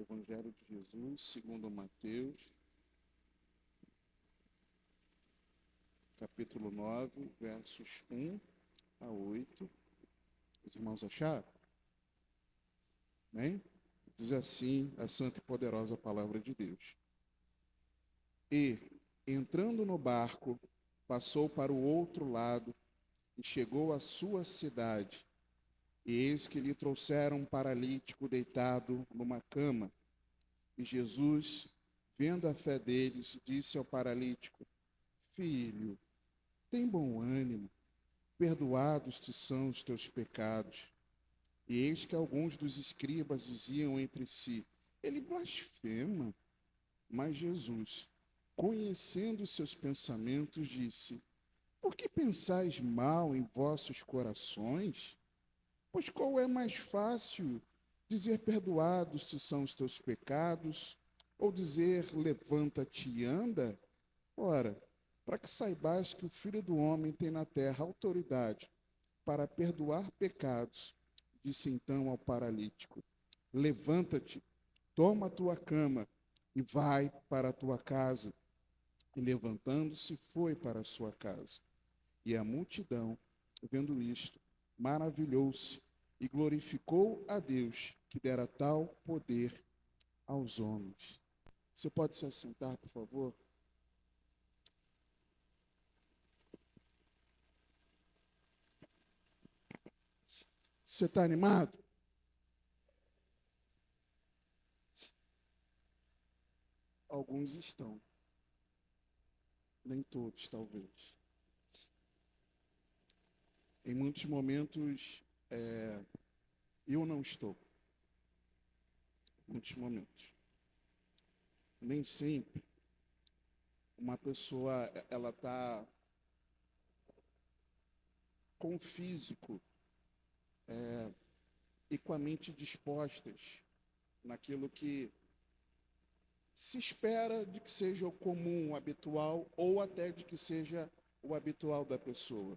Evangelho de Jesus, segundo Mateus, capítulo 9, versos 1 a 8. Os irmãos acharam? Amém? Diz assim a santa e poderosa palavra de Deus. E, entrando no barco, passou para o outro lado e chegou à sua cidade. E eis que lhe trouxeram um paralítico deitado numa cama. E Jesus, vendo a fé deles, disse ao paralítico: Filho, tem bom ânimo, perdoados te são os teus pecados. E eis que alguns dos escribas diziam entre si: Ele blasfema. Mas Jesus, conhecendo seus pensamentos, disse: Por que pensais mal em vossos corações? Pois qual é mais fácil, dizer perdoados te são os teus pecados, ou dizer levanta-te e anda? Ora, para que saibais que o Filho do Homem tem na terra autoridade para perdoar pecados, disse então ao paralítico: Levanta-te, toma a tua cama e vai para a tua casa. E levantando-se, foi para a sua casa. E a multidão, vendo isto, maravilhou-se e glorificou a Deus, que dera tal poder aos homens. Você pode se assentar, por favor? Você está animado? Alguns estão, nem todos, talvez. Em muitos momentos, eu não estou. Muitos momentos. Nem sempre uma pessoa ela está com o físico e com a mente dispostas naquilo que se espera de que seja o comum, o habitual, ou até de que seja o habitual da pessoa.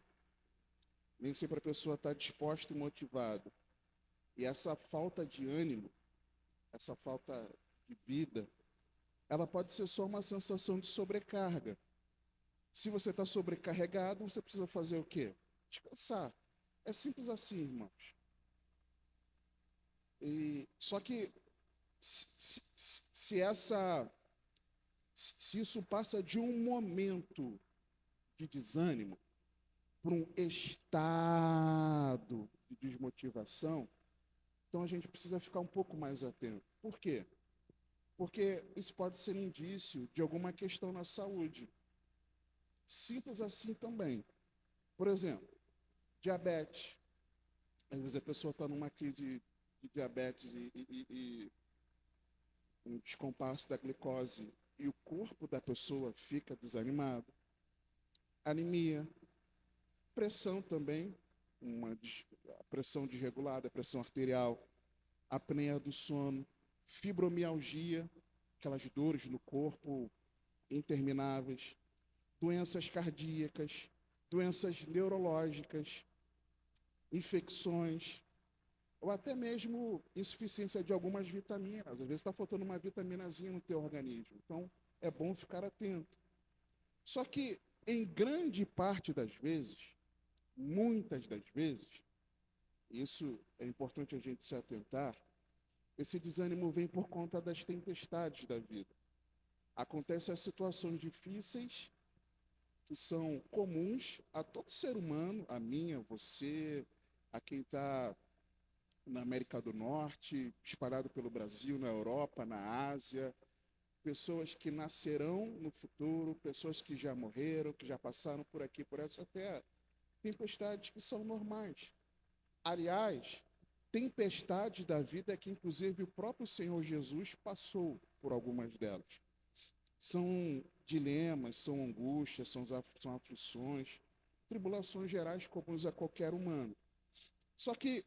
Nem sempre a pessoa está disposta e motivada. E essa falta de ânimo, essa falta de vida, ela pode ser só uma sensação de sobrecarga. Se você está sobrecarregado, você precisa fazer o quê? Descansar. É simples assim, irmãos. Só que se isso passa de um momento de desânimo para um estado de desmotivação, então a gente precisa ficar um pouco mais atento. Por quê? Porque isso pode ser indício de alguma questão na saúde. Simples assim também. Por exemplo, diabetes. Às vezes a pessoa está numa crise de diabetes e um descompasso da glicose e o corpo da pessoa fica desanimado. Anemia, pressão também, a pressão desregulada, a pressão arterial, apneia do sono, fibromialgia, aquelas dores no corpo intermináveis, doenças cardíacas, doenças neurológicas, infecções, ou até mesmo insuficiência de algumas vitaminas. Às vezes está faltando uma vitaminazinha no teu organismo. Então, é bom ficar atento. Só que, em grande parte das vezes, muitas das vezes, isso é importante a gente se atentar, esse desânimo vem por conta das tempestades da vida. Acontecem as situações difíceis que são comuns a todo ser humano, a mim, a você, a quem está na América do Norte, espalhado pelo Brasil, na Europa, na Ásia, pessoas que nascerão no futuro, pessoas que já morreram, que já passaram por aqui, por essa terra. Tempestades que são normais. Aliás, tempestades da vida é que, inclusive, o próprio Senhor Jesus passou por algumas delas. São dilemas, são angústias, são aflições, tribulações gerais comuns a qualquer humano. Só que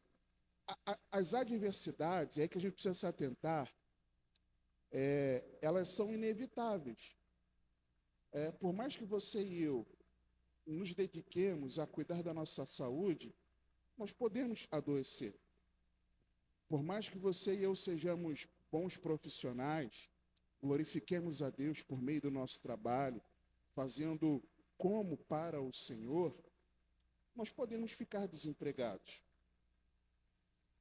as adversidades, é que a gente precisa se atentar, elas são inevitáveis. Por mais que você e eu nos dediquemos a cuidar da nossa saúde, nós podemos adoecer. Por mais que você e eu sejamos bons profissionais, glorifiquemos a Deus por meio do nosso trabalho, fazendo como para o Senhor, nós podemos ficar desempregados.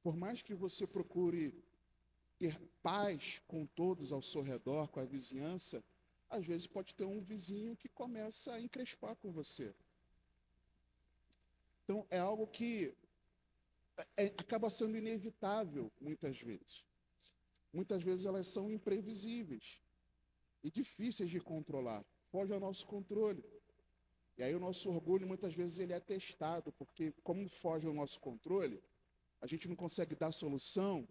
Por mais que você procure ter paz com todos ao seu redor, com a vizinhança, às vezes pode ter um vizinho que começa a encrespar com você. Então, é algo que acaba sendo inevitável, muitas vezes. Muitas vezes elas são imprevisíveis e difíceis de controlar, foge ao nosso controle. E aí o nosso orgulho, muitas vezes, ele é testado, porque como foge ao nosso controle, a gente não consegue dar solução,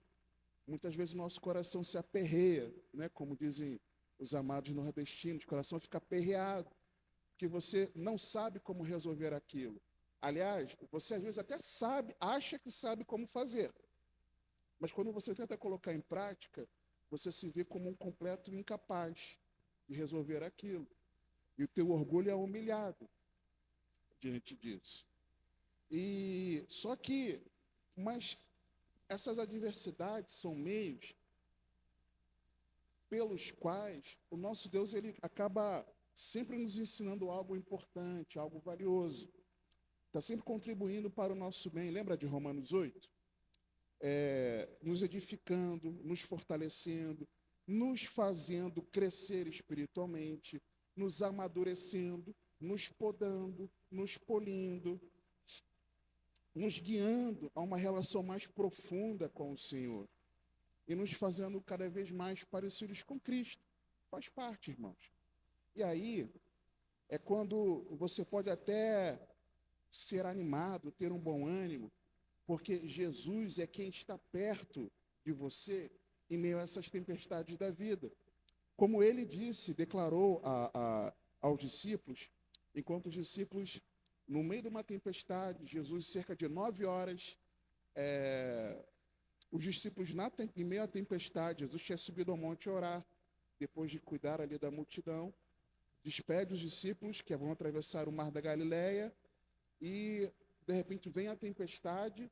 muitas vezes o nosso coração se aperreia, né? Como dizem os amados nordestinos, o coração fica aperreado, porque você não sabe como resolver aquilo. Aliás, você às vezes até sabe, acha que sabe como fazer, mas quando você tenta colocar em prática, você se vê como um completo incapaz de resolver aquilo. E o teu orgulho é humilhado diante disso. E só que, mas essas adversidades são meios pelos quais o nosso Deus ele acaba sempre nos ensinando algo importante, algo valioso. Está sempre contribuindo para o nosso bem. Lembra de Romanos 8? Nos edificando, nos fortalecendo, nos fazendo crescer espiritualmente, nos amadurecendo, nos podando, nos polindo, nos guiando a uma relação mais profunda com o Senhor e nos fazendo cada vez mais parecidos com Cristo. Faz parte, irmãos. E aí é quando você pode até ser animado, ter um bom ânimo, porque Jesus é quem está perto de você em meio a essas tempestades da vida. Como ele disse, declarou aos discípulos, enquanto os discípulos, no meio de uma tempestade, Jesus, cerca de 9 horas, os discípulos, em meio à tempestade, Jesus tinha subido ao monte orar, depois de cuidar ali da multidão, despede os discípulos que vão atravessar o mar da Galileia, e de repente vem a tempestade,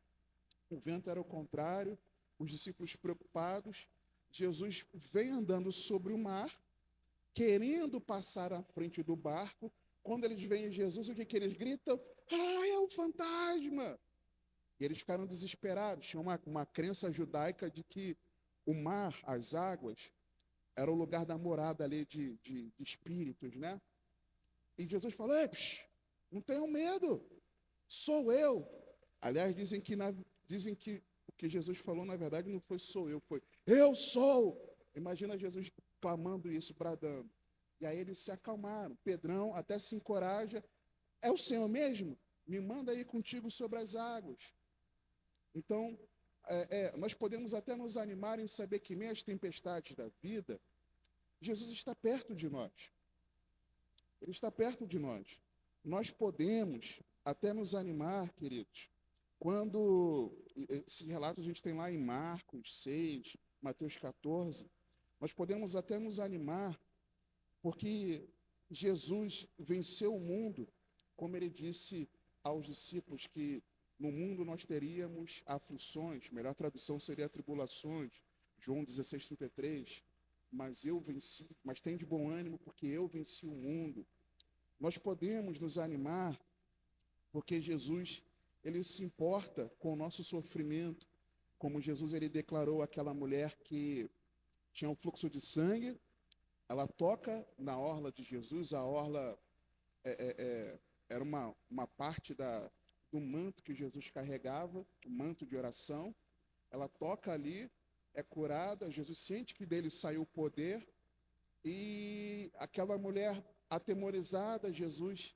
o vento era o contrário, os discípulos preocupados, Jesus vem andando sobre o mar, querendo passar à frente do barco. Quando eles veem Jesus, o que eles gritam? Ah, é um fantasma! E eles ficaram desesperados. Tinha uma crença judaica de que o mar, as águas, era o lugar da morada ali de espíritos, né? E Jesus falou: ei, não tenham medo, sou eu. Aliás, dizem que o que Jesus falou, na verdade, não foi sou eu, foi eu sou. Imagina Jesus clamando isso, bradando. E aí eles se acalmaram. Pedrão até se encoraja. É o Senhor mesmo? Me manda ir contigo sobre as águas. Então, nós podemos até nos animar em saber que, em meio às tempestades da vida, Jesus está perto de nós. Ele está perto de nós. Nós podemos até nos animar, queridos, quando esse relato a gente tem lá em Marcos 6, Mateus 14, nós podemos até nos animar porque Jesus venceu o mundo, como ele disse aos discípulos que no mundo nós teríamos aflições, melhor tradução seria tribulações, João 16:33, mas tem de bom ânimo porque eu venci o mundo. Nós podemos nos animar porque Jesus, ele se importa com o nosso sofrimento, como Jesus ele declarou àquela mulher que tinha um fluxo de sangue, ela toca na orla de Jesus, a orla era uma parte do manto que Jesus carregava, o manto de oração, ela toca ali, é curada, Jesus sente que dele saiu o poder, e aquela mulher atemorizada, Jesus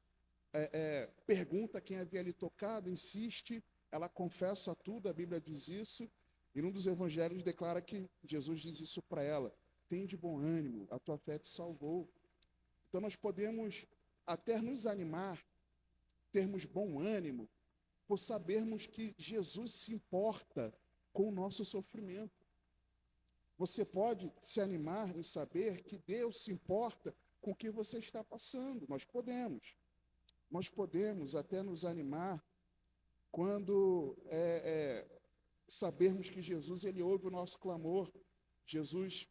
pergunta quem havia lhe tocado, insiste, ela confessa tudo, a Bíblia diz isso, e num dos evangelhos declara que Jesus diz isso para ela: tem de bom ânimo, a tua fé te salvou. Então nós podemos até nos animar, termos bom ânimo, por sabermos que Jesus se importa com o nosso sofrimento. Você pode se animar em saber que Deus se importa com o que você está passando. Nós podemos até nos animar quando sabermos que Jesus ele ouve o nosso clamor. Jesus,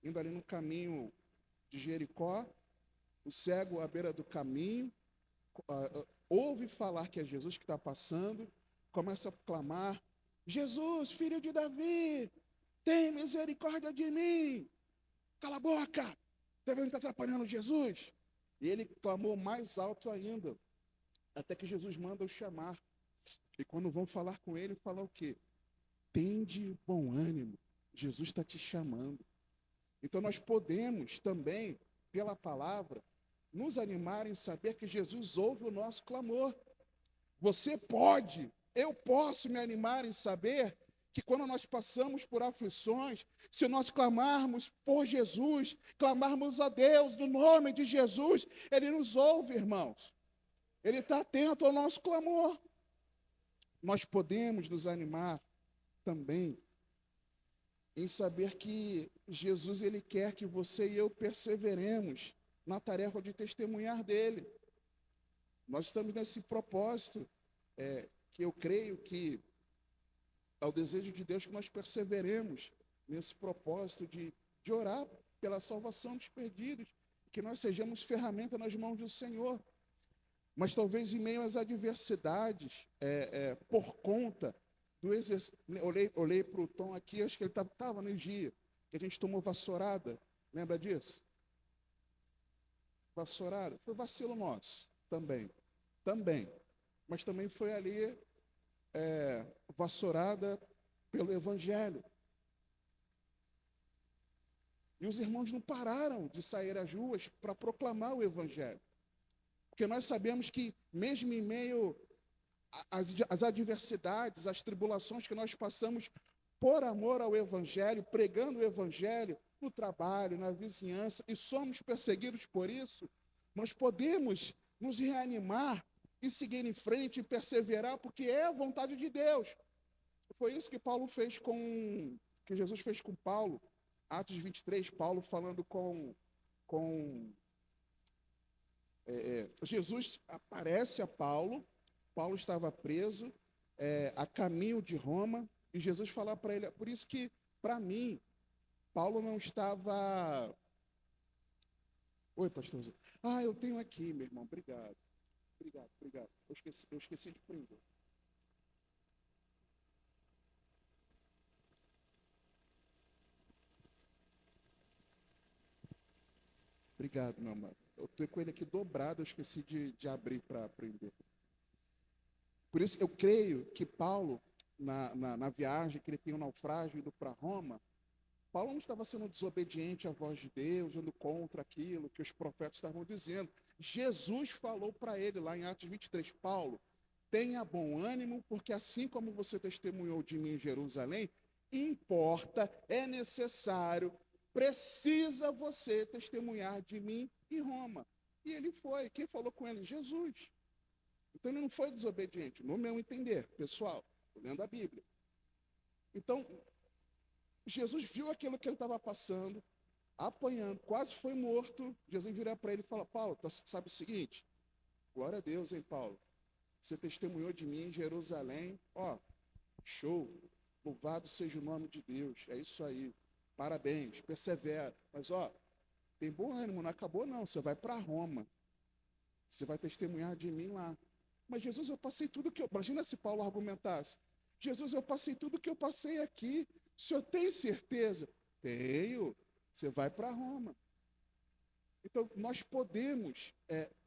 indo ali no caminho de Jericó, o cego à beira do caminho, ouve falar que é Jesus que está passando, começa a clamar: Jesus, filho de Davi, tem misericórdia de mim. Cala a boca, está vendo que está atrapalhando Jesus? E ele clamou mais alto ainda, até que Jesus manda o chamar. E quando vão falar com ele, fala o quê? Tende bom ânimo, Jesus está te chamando. Então nós podemos também, pela palavra, nos animar em saber que Jesus ouve o nosso clamor. Você pode, eu posso me animar em saber que quando nós passamos por aflições, se nós clamarmos por Jesus, clamarmos a Deus no nome de Jesus, Ele nos ouve, irmãos. Ele está atento ao nosso clamor. Nós podemos nos animar também em saber que Jesus, Ele quer que você e eu perseveremos na tarefa de testemunhar dEle. Nós estamos nesse propósito, que eu creio que é o desejo de Deus que nós perseveremos nesse propósito de orar pela salvação dos perdidos, que nós sejamos ferramenta nas mãos do Senhor. Mas talvez em meio às adversidades, por conta do exercício. Olhei para o Tom aqui, acho que ele estava no dia, que a gente tomou vassourada. Lembra disso? Vassourada. Foi vacilo nosso, também. Também. Mas também foi ali vassourada pelo Evangelho. E os irmãos não pararam de sair às ruas para proclamar o Evangelho. Porque nós sabemos que, mesmo em meio às adversidades, às tribulações que nós passamos por amor ao Evangelho, pregando o Evangelho no trabalho, na vizinhança, e somos perseguidos por isso, nós podemos nos reanimar e seguir em frente e perseverar, porque é a vontade de Deus. Foi isso que que Jesus fez com Paulo, Atos 23, Paulo falando Jesus aparece a Paulo. Paulo estava preso, a caminho de Roma, e Jesus fala para ele, por isso que, para mim, Paulo não estava... Oi, pastorzinho. Eu tenho aqui, meu irmão, obrigado. Obrigado. Eu esqueci de prender. Obrigado, meu amado. Eu estou com ele aqui dobrado, eu esqueci de abrir para aprender. Por isso, eu creio que Paulo, na viagem que ele tem um naufrágio indo para Roma, Paulo não estava sendo desobediente à voz de Deus, indo contra aquilo que os profetas estavam dizendo. Jesus falou para ele lá em Atos 23, Paulo, tenha bom ânimo, porque assim como você testemunhou de mim em Jerusalém, importa, é necessário, precisa você testemunhar de mim em Roma. E ele foi. Quem falou com ele? Jesus. Então ele não foi desobediente, no meu entender, pessoal, lendo a Bíblia. Então, Jesus viu aquilo que ele estava passando, apanhando, quase foi morto. Jesus vira para ele e fala, Paulo, sabe o seguinte? Glória a Deus, hein, Paulo? Você testemunhou de mim em Jerusalém. Show. Louvado seja o nome de Deus. É isso aí. Parabéns, persevera. Mas, tem bom ânimo, não acabou não. Você vai para Roma. Você vai testemunhar de mim lá. Mas, Jesus, eu passei tudo que eu... Imagina se Paulo argumentasse. Jesus, eu passei tudo que eu passei aqui. O senhor tem certeza? Tenho. Você vai para Roma. Então, nós podemos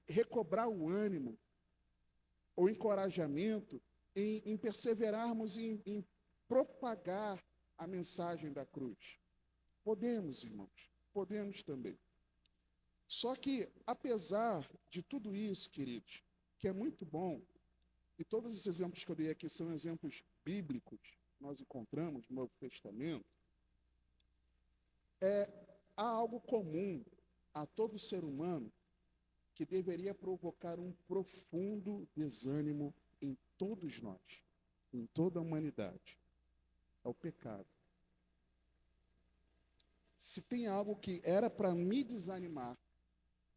recobrar o ânimo, o encorajamento em perseverarmos em propagar a mensagem da cruz. Podemos, irmãos. Podemos também. Só que, apesar de tudo isso, queridos, que é muito bom, e todos os exemplos que eu dei aqui são exemplos bíblicos, nós encontramos no Novo Testamento, há algo comum a todo ser humano que deveria provocar um profundo desânimo em todos nós, em toda a humanidade. É o pecado. Se tem algo que era para me desanimar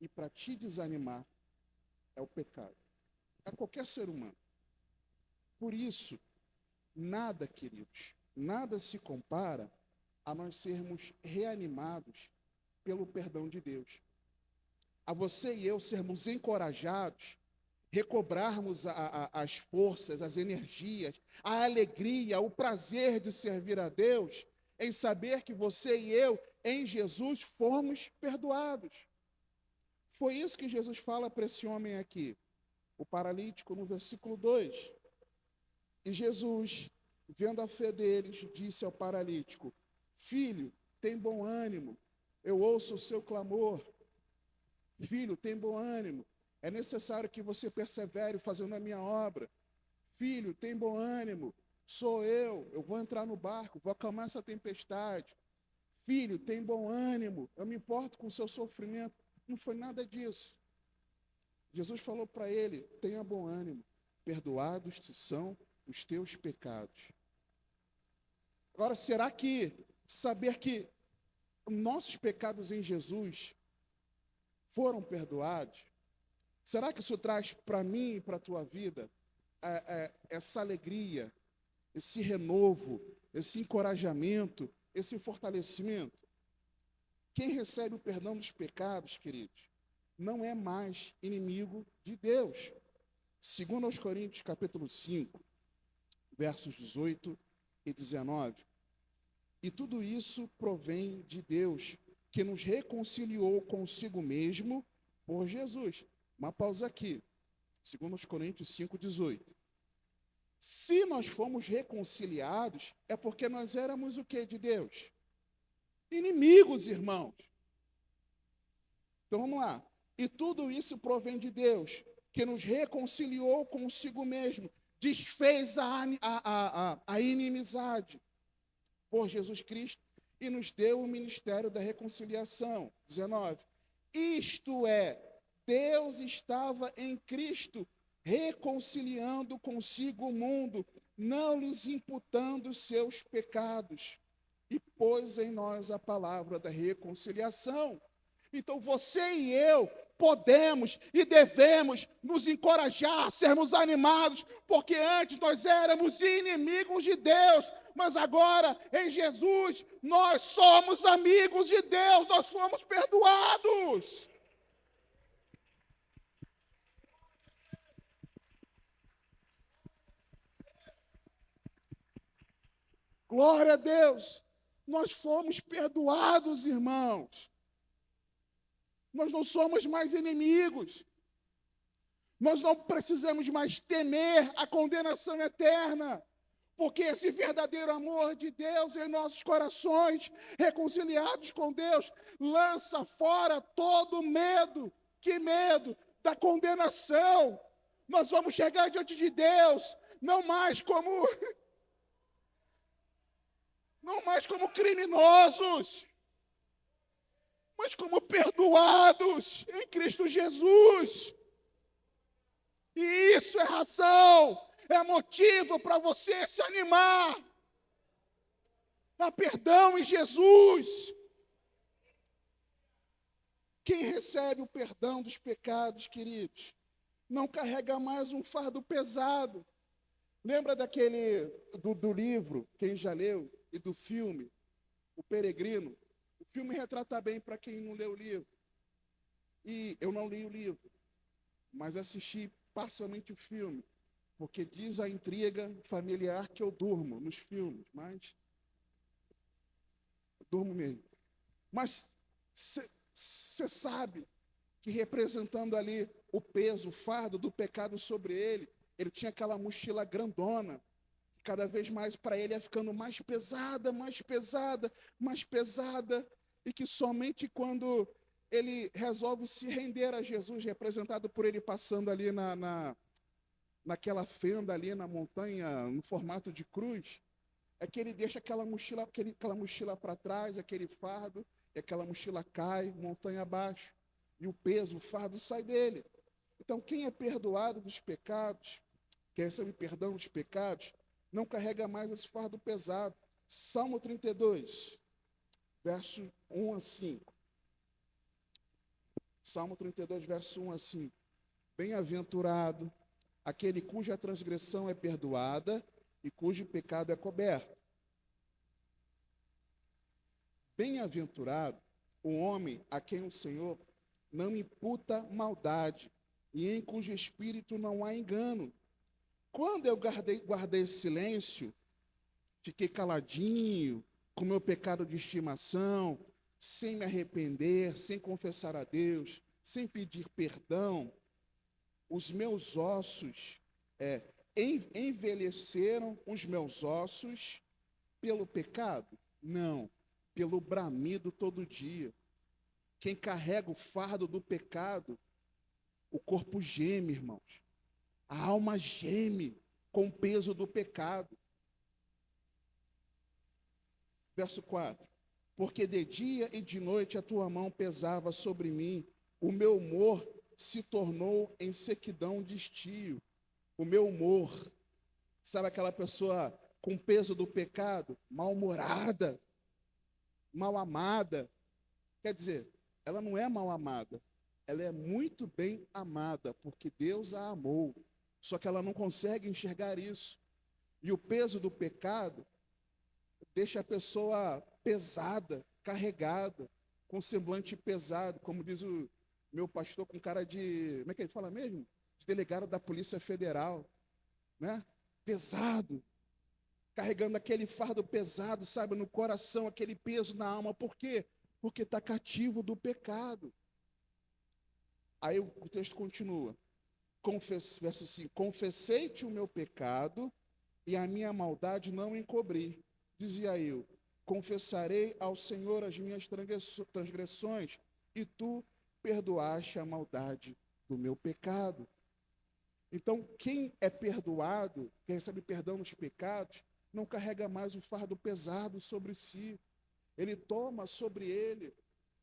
e para te desanimar, é o pecado. É qualquer ser humano. Por isso, nada, queridos, nada se compara a nós sermos reanimados pelo perdão de Deus. A você e eu sermos encorajados, recobrarmos as forças, as energias, a alegria, o prazer de servir a Deus, em saber que você e eu, em Jesus, fomos perdoados. Foi isso que Jesus fala para esse homem aqui, o paralítico, no versículo 2. E Jesus, vendo a fé deles, disse ao paralítico: Filho, tem bom ânimo, eu ouço o seu clamor. Filho, tem bom ânimo, é necessário que você persevere fazendo a minha obra. Filho, tem bom ânimo, sou eu vou entrar no barco, vou acalmar essa tempestade. Filho, tem bom ânimo, eu me importo com o seu sofrimento. Não foi nada disso. Jesus falou para ele: tenha bom ânimo, perdoados te são os teus pecados. Agora, será que saber que nossos pecados em Jesus foram perdoados, será que isso traz para mim e para a tua vida essa alegria, esse renovo, esse encorajamento, esse fortalecimento? Quem recebe o perdão dos pecados, queridos, não é mais inimigo de Deus. Segundo aos Coríntios, capítulo 5, versos 18 e 19. E tudo isso provém de Deus, que nos reconciliou consigo mesmo por Jesus. Uma pausa aqui. Segundo aos Coríntios 5, 18. Se nós fomos reconciliados, é porque nós éramos o quê de Deus? Inimigos, irmãos. Então vamos lá. E tudo isso provém de Deus, que nos reconciliou consigo mesmo, desfez a inimizade por Jesus Cristo e nos deu o ministério da reconciliação. 19. Isto é, Deus estava em Cristo reconciliando consigo o mundo, não lhes imputando seus pecados, e pôs em nós a palavra da reconciliação. Então você e eu podemos e devemos nos encorajar, sermos animados, porque antes nós éramos inimigos de Deus, mas agora em Jesus nós somos amigos de Deus, nós fomos perdoados. Glória a Deus, nós fomos perdoados, irmãos. Nós não somos mais inimigos. Nós não precisamos mais temer a condenação eterna, porque esse verdadeiro amor de Deus em nossos corações, reconciliados com Deus, lança fora todo medo. Que medo? Da condenação. Nós vamos chegar diante de Deus, não mais como criminosos, mas como perdoados em Cristo Jesus. E isso é razão, é motivo para você se animar. Há perdão em Jesus. Quem recebe o perdão dos pecados, queridos, não carrega mais um fardo pesado. Lembra do livro, quem já leu, e do filme, O Peregrino? O filme retrata bem para quem não leu o livro. E eu não li o livro, mas assisti parcialmente o filme, porque diz a intriga familiar que eu durmo nos filmes, mas eu durmo mesmo. Mas você sabe que representando ali o peso, o fardo do pecado sobre ele, ele tinha aquela mochila grandona, que cada vez mais para ele ia ficando mais pesada, mais pesada, mais pesada, e que somente quando ele resolve se render a Jesus, representado por ele passando ali naquela fenda ali na montanha, no formato de cruz, é que ele deixa aquela mochila para trás, aquele fardo, e aquela mochila cai, montanha abaixo, e o peso, o fardo sai dele. Então, quem é perdoado dos pecados, quem recebe perdão dos pecados, não carrega mais esse fardo pesado. Salmo 32, verso 1 a 5. Salmo 32, verso 1 a 5. Bem-aventurado aquele cuja transgressão é perdoada e cujo pecado é coberto. Bem-aventurado o homem a quem o Senhor não imputa maldade e em cujo espírito não há engano. Quando eu guardei silêncio, fiquei caladinho, com meu pecado de estimação, sem me arrepender, sem confessar a Deus, sem pedir perdão, os meus ossos envelheceram os meus ossos pelo pecado? Não, pelo bramido todo dia. Quem carrega o fardo do pecado, o corpo geme, irmãos. A alma geme com o peso do pecado. Verso 4. Porque de dia e de noite a tua mão pesava sobre mim, o meu humor se tornou em sequidão de estio. O meu humor, sabe aquela pessoa com peso do pecado, mal-humorada, mal-amada? Quer dizer, ela não é mal-amada, ela é muito bem amada, porque Deus a amou. Só que ela não consegue enxergar isso. E o peso do pecado deixa a pessoa pesada, carregada, com semblante pesado, como diz o meu pastor, com cara de, como é que ele fala mesmo? De delegado da Polícia Federal, né? Pesado, carregando aquele fardo pesado, sabe, no coração, aquele peso na alma. Por quê? Porque está cativo do pecado. Aí o texto continua, verso 5, confessei-te o meu pecado e a minha maldade não encobri. Dizia eu, confessarei ao Senhor as minhas transgressões, e tu perdoaste a maldade do meu pecado. Então, quem é perdoado, quem recebe perdão nos pecados, não carrega mais o fardo pesado sobre si. Ele toma sobre ele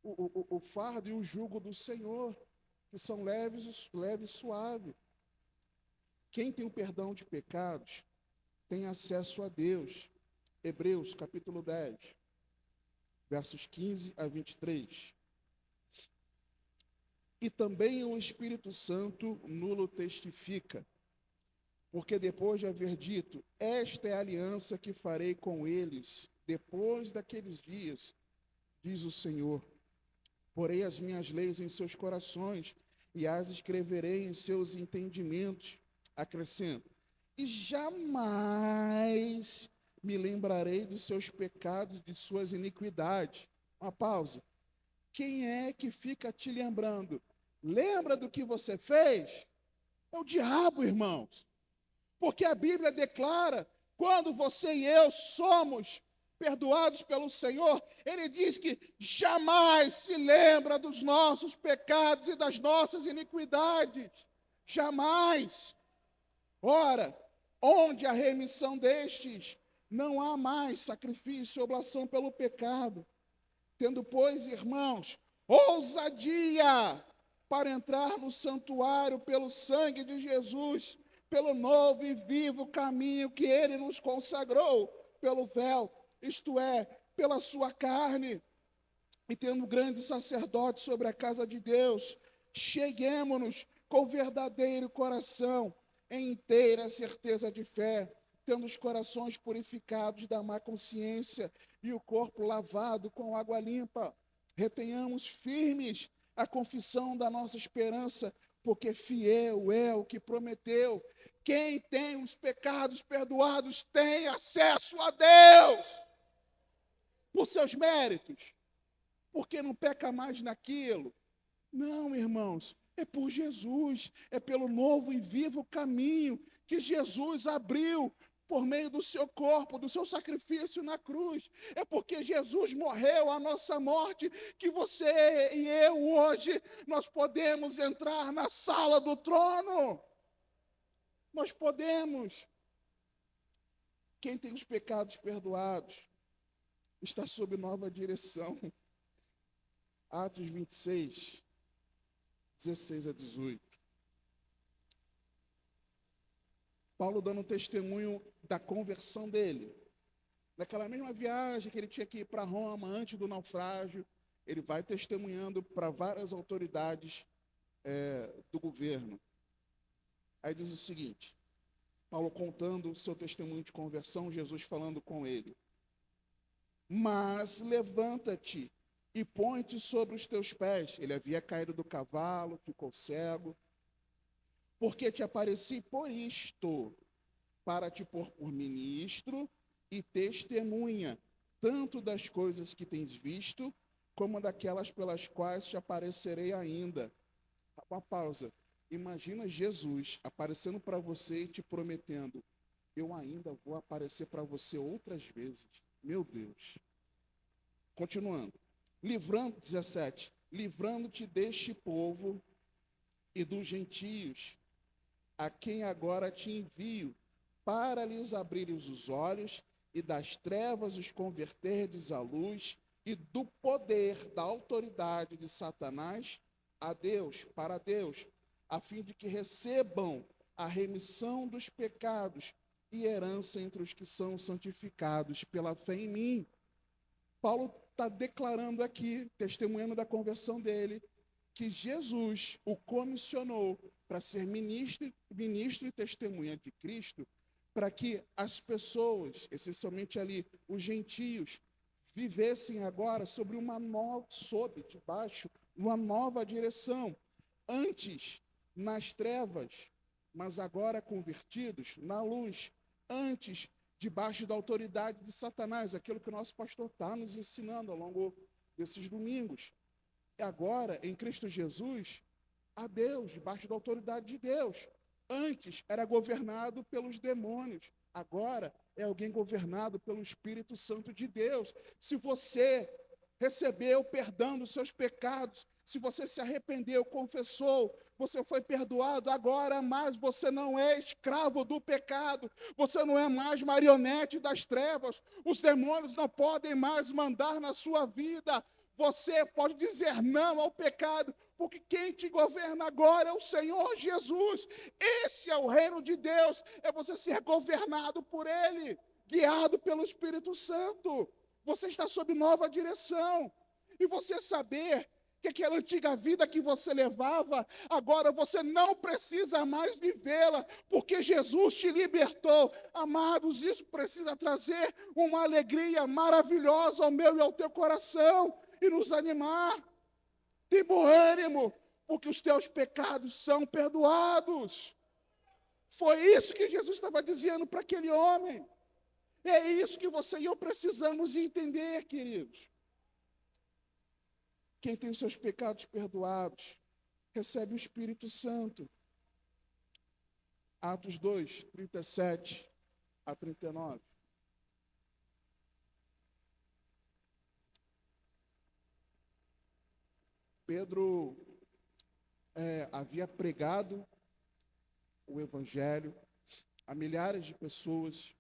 o fardo e o jugo do Senhor, que são leves e suaves. Quem tem o perdão de pecados tem acesso a Deus. Hebreus, capítulo 10, versos 15 a 23. E também o Espírito Santo nulo testifica, porque depois de haver dito, esta é a aliança que farei com eles, depois daqueles dias, diz o Senhor, porei as minhas leis em seus corações e as escreverei em seus entendimentos. Acrescento, e jamais me lembrarei de seus pecados, de suas iniquidades. Uma pausa. Quem é que fica te lembrando? Lembra do que você fez? É o diabo, irmãos. Porque a Bíblia declara, quando você e eu somos perdoados pelo Senhor, ele diz que jamais se lembra dos nossos pecados e das nossas iniquidades. Jamais. Ora, onde a remissão destes, não há mais sacrifício e oblação pelo pecado. Tendo, pois, irmãos, ousadia para entrar no santuário pelo sangue de Jesus, pelo novo e vivo caminho que ele nos consagrou, pelo véu, isto é, pela sua carne, e tendo grande sacerdote sobre a casa de Deus, cheguemo-nos com verdadeiro coração, em inteira certeza de fé, tendo os corações purificados da má consciência e o corpo lavado com água limpa. Retenhamos firmes a confissão da nossa esperança, porque fiel é o que prometeu. Quem tem os pecados perdoados tem acesso a Deus por seus méritos, porque não peca mais naquilo. Não, irmãos, é por Jesus, é pelo novo e vivo caminho que Jesus abriu por meio do seu corpo, do seu sacrifício na cruz. É porque Jesus morreu a nossa morte que você e eu hoje nós podemos entrar na sala do trono. Nós podemos. Quem tem os pecados perdoados está sob nova direção. Atos 26, 16 a 18. Paulo dando um testemunho da conversão dele. Naquela mesma viagem que ele tinha que ir para Roma antes do naufrágio, ele vai testemunhando para várias autoridades do governo. Aí diz o seguinte, Paulo contando o seu testemunho de conversão, Jesus falando com ele. Mas levanta-te e põe-te sobre os teus pés. Ele havia caído do cavalo, ficou cego. Porque te apareci por isto, para te pôr por ministro e testemunha, tanto das coisas que tens visto, como daquelas pelas quais te aparecerei ainda. Uma pausa. Imagina Jesus aparecendo para você e te prometendo: eu ainda vou aparecer para você outras vezes. Meu Deus. Continuando. 17. Livrando-te deste povo e dos gentios, a quem agora te envio, para lhes abrires os olhos e das trevas os converterdes à luz e do poder, da autoridade de Satanás a Deus, para Deus, a fim de que recebam a remissão dos pecados e herança entre os que são santificados pela fé em mim. Paulo está declarando aqui, testemunhando da conversão dele, que Jesus o comissionou para ser ministro e testemunha de Cristo, para que as pessoas, essencialmente ali os gentios, vivessem agora debaixo uma nova direção. Antes nas trevas, mas agora convertidos na luz. Antes debaixo da autoridade de Satanás, aquilo que o nosso pastor está nos ensinando ao longo desses domingos. E agora, em Cristo Jesus, a Deus, debaixo da autoridade de Deus. Antes era governado pelos demônios, agora é alguém governado pelo Espírito Santo de Deus. Se você recebeu o perdão dos seus pecados, se você se arrependeu, confessou, você foi perdoado, agora mais você não é escravo do pecado, você não é mais marionete das trevas, os demônios não podem mais mandar na sua vida, você pode dizer não ao pecado, porque quem te governa agora é o Senhor Jesus. Esse é o reino de Deus, é você ser governado por Ele, guiado pelo Espírito Santo. Você está sob nova direção. E você saber que aquela antiga vida que você levava, agora você não precisa mais vivê-la, porque Jesus te libertou. Amados, isso precisa trazer uma alegria maravilhosa ao meu e ao teu coração, e nos animar. Tem bom ânimo, porque os teus pecados são perdoados. Foi isso que Jesus estava dizendo para aquele homem. É isso que você e eu precisamos entender, queridos. Quem tem seus pecados perdoados, recebe o Espírito Santo. Atos 2, 37 a 39. Pedro havia pregado o Evangelho a milhares de pessoas,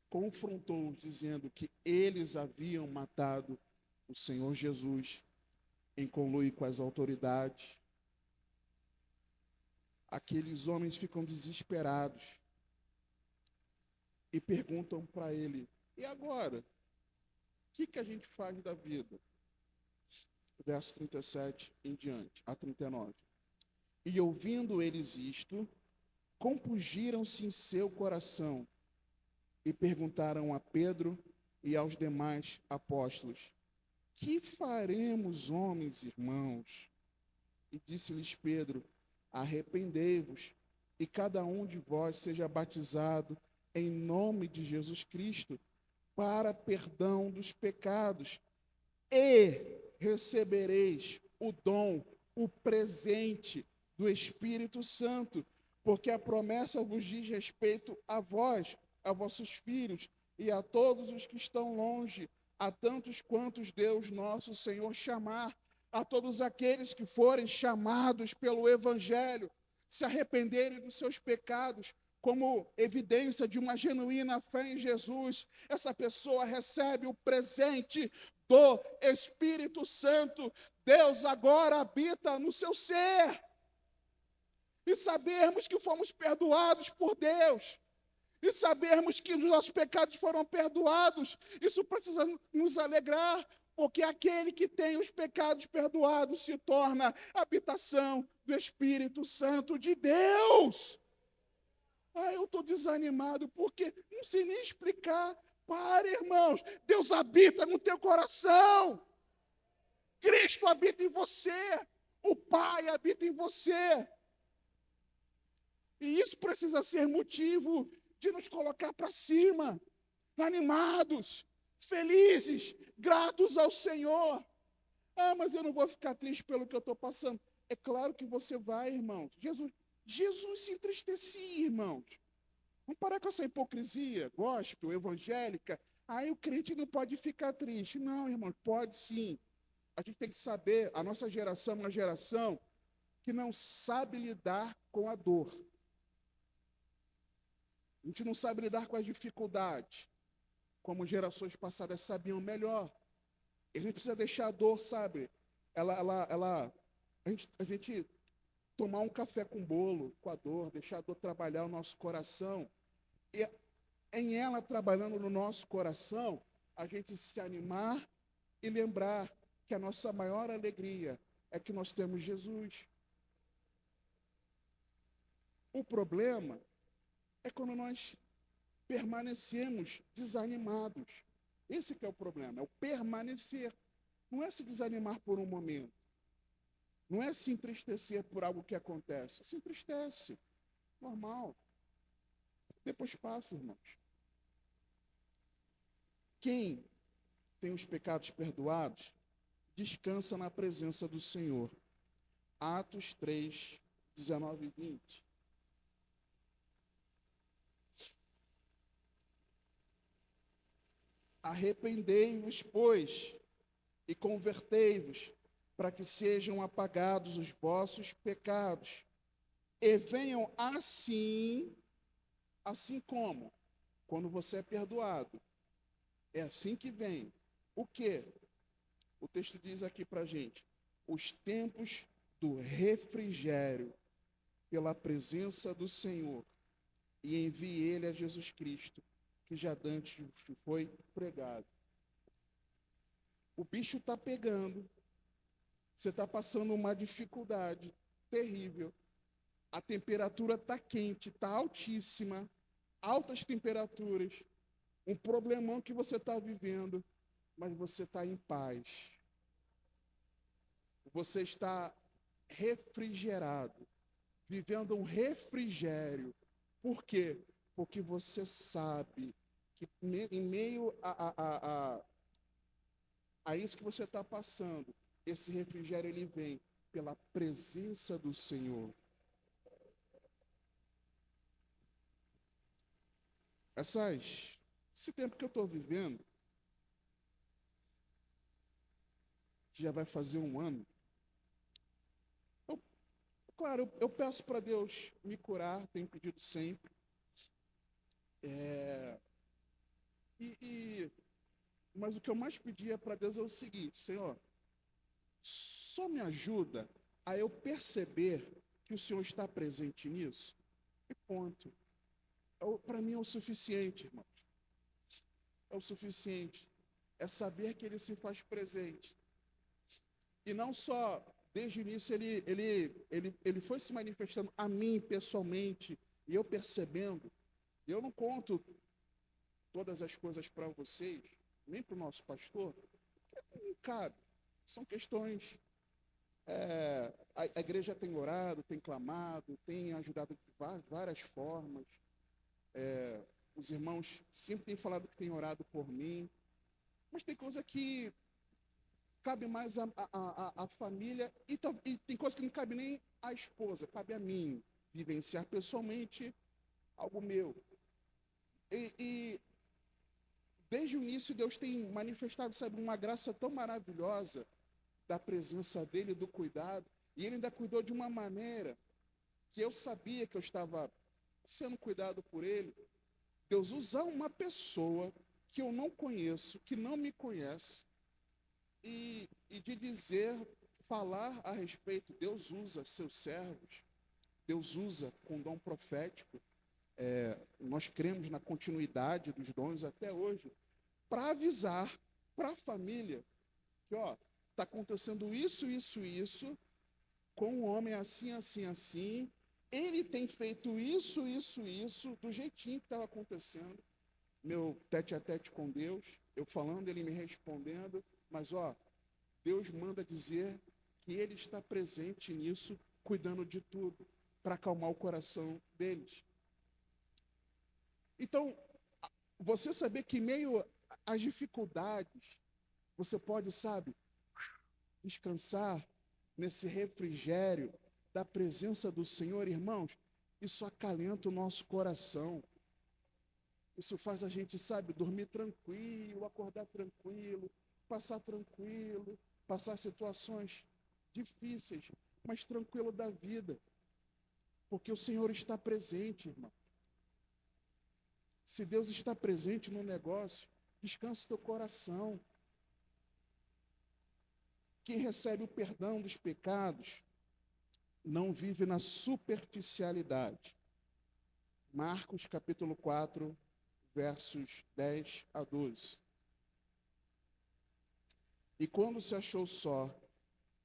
confrontou-os dizendo que eles haviam matado o Senhor Jesus em conluio com as autoridades. Aqueles homens ficam desesperados e perguntam para ele: e agora? O que a gente faz da vida? Verso 37 em diante, a 39. E ouvindo eles isto, compungiram-se em seu coração e perguntaram a Pedro e aos demais apóstolos: que faremos, homens, irmãos? E disse-lhes Pedro: arrependei-vos, e cada um de vós seja batizado em nome de Jesus Cristo, para perdão dos pecados, e recebereis o dom, o presente do Espírito Santo, porque a promessa vos diz respeito a vós, a vossos filhos e a todos os que estão longe, a tantos quantos Deus nosso Senhor chamar, a todos aqueles que forem chamados pelo Evangelho, se arrependerem dos seus pecados, como evidência de uma genuína fé em Jesus, essa pessoa recebe o presente do Espírito Santo. Deus agora habita no seu ser. E sabermos que fomos perdoados por Deus, e sabermos que os nossos pecados foram perdoados, isso precisa nos alegrar, porque aquele que tem os pecados perdoados se torna habitação do Espírito Santo de Deus. Ah, eu estou desanimado porque não sei nem explicar. Para, irmãos. Deus habita no teu coração. Cristo habita em você. O Pai habita em você. E isso precisa ser motivo de nos colocar para cima, animados, felizes, gratos ao Senhor. Ah, mas eu não vou ficar triste pelo que eu estou passando. É claro que você vai, irmãos. Jesus se entristecia, irmãos. Vamos parar com essa hipocrisia gospel, evangélica. Aí o crente não pode ficar triste. Não, irmão, pode sim. A gente tem que saber, a nossa geração é uma geração que não sabe lidar com a dor. A gente não sabe lidar com as dificuldades, como gerações passadas sabiam melhor. E a gente precisa deixar a dor, sabe? A gente tomar um café com bolo, com a dor, deixar a dor trabalhar o nosso coração. E em ela trabalhando no nosso coração, a gente se animar e lembrar que a nossa maior alegria é que nós temos Jesus. O problema é quando nós permanecemos desanimados. Esse que é o problema, é o permanecer. Não é se desanimar por um momento. Não é se entristecer por algo que acontece. Se entristece, normal. Depois passa, irmãos. Quem tem os pecados perdoados, descansa na presença do Senhor. Atos 3, 19 e 20. Arrependei-vos, pois, e convertei-vos, para que sejam apagados os vossos pecados, e venham assim como, quando você é perdoado, é assim que vem. O quê? O texto diz aqui para a gente, os tempos do refrigério, pela presença do Senhor, e envie ele a Jesus Cristo, que já antes foi pregado. O bicho está pegando, você está passando uma dificuldade terrível, a temperatura está quente, está altíssima, altas temperaturas, um problemão que você está vivendo, mas você está em paz. Você está refrigerado, vivendo um refrigério. Por quê? Porque você sabe que em meio a isso que você está passando, esse refrigério ele vem pela presença do Senhor. Esse tempo que eu estou vivendo, que já vai fazer um ano, claro, eu peço para Deus me curar, tenho pedido sempre. Mas o que eu mais pedia para Deus é o seguinte, Senhor, só me ajuda a eu perceber que o Senhor está presente nisso. E ponto. Para mim é o suficiente, irmãos. É o suficiente. É saber que Ele se faz presente. E não só, desde o início, ele foi se manifestando a mim pessoalmente, e eu percebendo. Eu não conto todas as coisas para vocês, nem para o nosso pastor, porque não cabe. São questões. A igreja tem orado, tem clamado, tem ajudado de várias formas. Os irmãos sempre têm falado que têm orado por mim, mas tem coisa que cabe mais a família e tem coisa que não cabe nem à esposa, cabe a mim vivenciar pessoalmente algo meu. E desde o início Deus tem manifestado, sabe, uma graça tão maravilhosa da presença dele, do cuidado, e ele ainda cuidou de uma maneira que eu sabia que eu estava sendo cuidado por ele. Deus usa uma pessoa que eu não conheço, que não me conhece, e de dizer, falar a respeito. Deus usa seus servos, Deus usa com dom profético. Nós cremos na continuidade dos dons até hoje, para avisar para a família que, está acontecendo isso, com um homem assim, assim, assim, ele tem feito isso, do jeitinho que estava acontecendo. Meu tete a tete com Deus, eu falando, ele me respondendo, mas ó, Deus manda dizer que ele está presente nisso, cuidando de tudo, para acalmar o coração deles. Então, você saber que em meio às dificuldades, você pode, sabe, descansar nesse refrigério da presença do Senhor, irmãos, isso acalenta o nosso coração. Isso faz a gente, sabe, dormir tranquilo, acordar tranquilo, passar situações difíceis, mas tranquilo da vida, porque o Senhor está presente, irmão. Se Deus está presente no negócio, descanse teu coração. Quem recebe o perdão dos pecados não vive na superficialidade. Marcos capítulo 4, versos 10 a 12. E quando se achou só,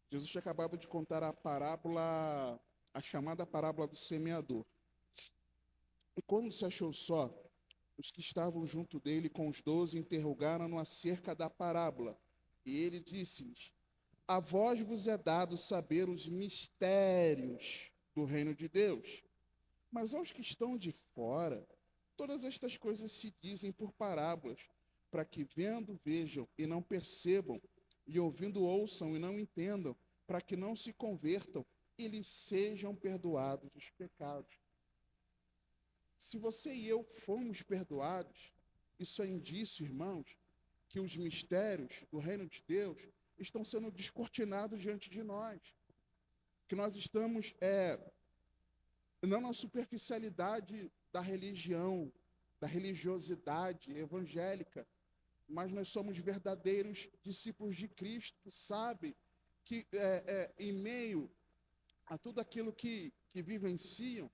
Jesus tinha acabado de contar a parábola, a chamada parábola do semeador. E quando se achou só, os que estavam junto dele com os 12 interrogaram-no acerca da parábola. E ele disse-lhes: a vós vos é dado saber os mistérios do reino de Deus, mas aos que estão de fora, todas estas coisas se dizem por parábolas, para que vendo vejam e não percebam, e ouvindo ouçam e não entendam, para que não se convertam e lhes sejam perdoados os pecados. Se você e eu fomos perdoados, isso é indício, irmãos, que os mistérios do reino de Deus estão sendo descortinados diante de nós. Que nós estamos não na superficialidade da religião, da religiosidade evangélica, mas nós somos verdadeiros discípulos de Cristo, que sabem que em meio a tudo aquilo que vivenciam,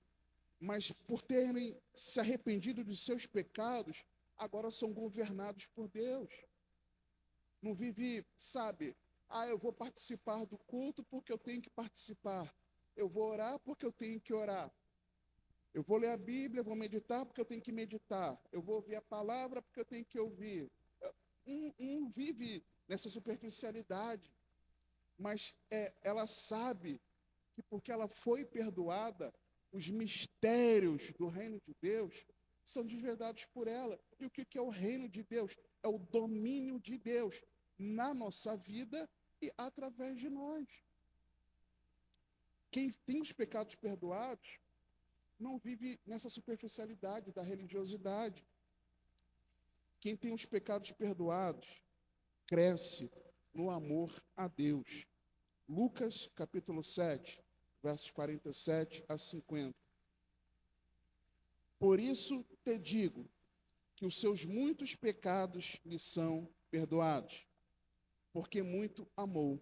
mas por terem se arrependido de seus pecados, agora são governados por Deus. Não vive, sabe, eu vou participar do culto porque eu tenho que participar. Eu vou orar porque eu tenho que orar. Eu vou ler a Bíblia, vou meditar porque eu tenho que meditar. Eu vou ouvir a palavra porque eu tenho que ouvir. Um vive nessa superficialidade, mas ela sabe que porque ela foi perdoada, os mistérios do reino de Deus são desvendados por ela. E o que é o reino de Deus? É o domínio de Deus na nossa vida e através de nós. Quem tem os pecados perdoados não vive nessa superficialidade da religiosidade. Quem tem os pecados perdoados cresce no amor a Deus. Lucas capítulo 7, versos 47 a 50. Por isso te digo que os seus muitos pecados lhe são perdoados, porque muito amou.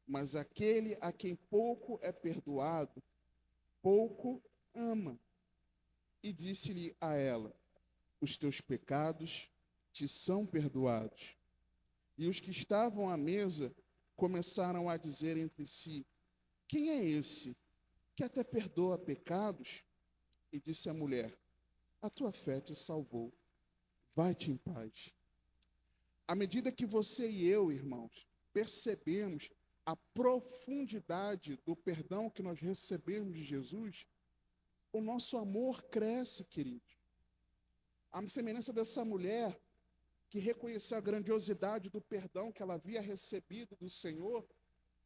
Mas aquele a quem pouco é perdoado, pouco ama. E disse-lhe a ela: os teus pecados te são perdoados. E os que estavam à mesa começaram a dizer entre si: quem é esse que até perdoa pecados? E disse a mulher: a tua fé te salvou. Vai-te em paz. À medida que você e eu, irmãos, percebemos a profundidade do perdão que nós recebemos de Jesus, o nosso amor cresce, queridos. À semelhança dessa mulher que reconheceu a grandiosidade do perdão que ela havia recebido do Senhor,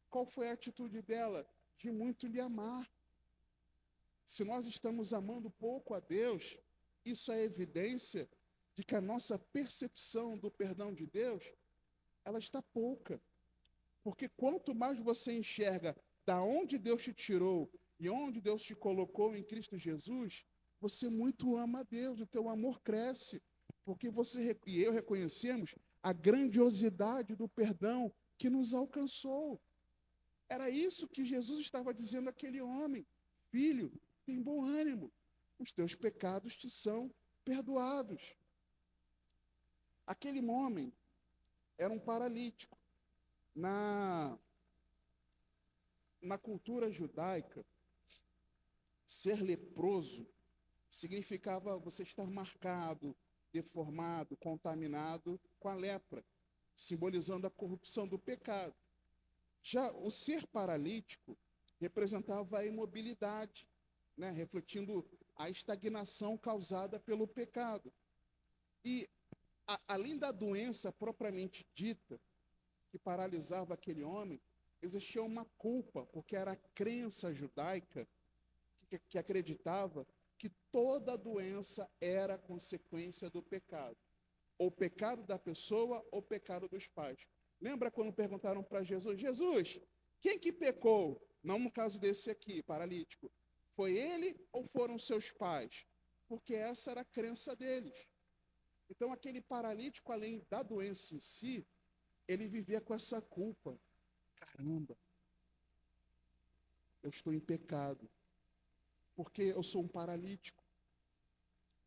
qual foi a atitude dela? De muito lhe amar. Se nós estamos amando pouco a Deus, isso é evidência de que a nossa percepção do perdão de Deus, ela está pouca. Porque quanto mais você enxerga da onde Deus te tirou e onde Deus te colocou em Cristo Jesus, você muito ama a Deus, o teu amor cresce, porque você e eu reconhecemos a grandiosidade do perdão que nos alcançou. Era isso que Jesus estava dizendo àquele homem: filho, tem bom ânimo, os teus pecados te são perdoados. Aquele homem era um paralítico. Na cultura judaica, Ser leproso significava você estar marcado, deformado, contaminado com a lepra, simbolizando a corrupção do pecado. Já o ser paralítico representava a imobilidade, né, refletindo a estagnação causada pelo pecado. E, além da doença propriamente dita, que paralisava aquele homem, existia uma culpa, porque era a crença judaica que acreditava que toda doença era consequência do pecado. Ou pecado da pessoa, ou pecado dos pais. Lembra quando perguntaram para Jesus, Jesus, quem que pecou? Não no caso desse aqui, paralítico. Foi ele ou foram seus pais? Porque essa era a crença deles. Então, aquele paralítico, além da doença em si, ele vivia com essa culpa. Caramba, eu estou em pecado, porque eu sou um paralítico.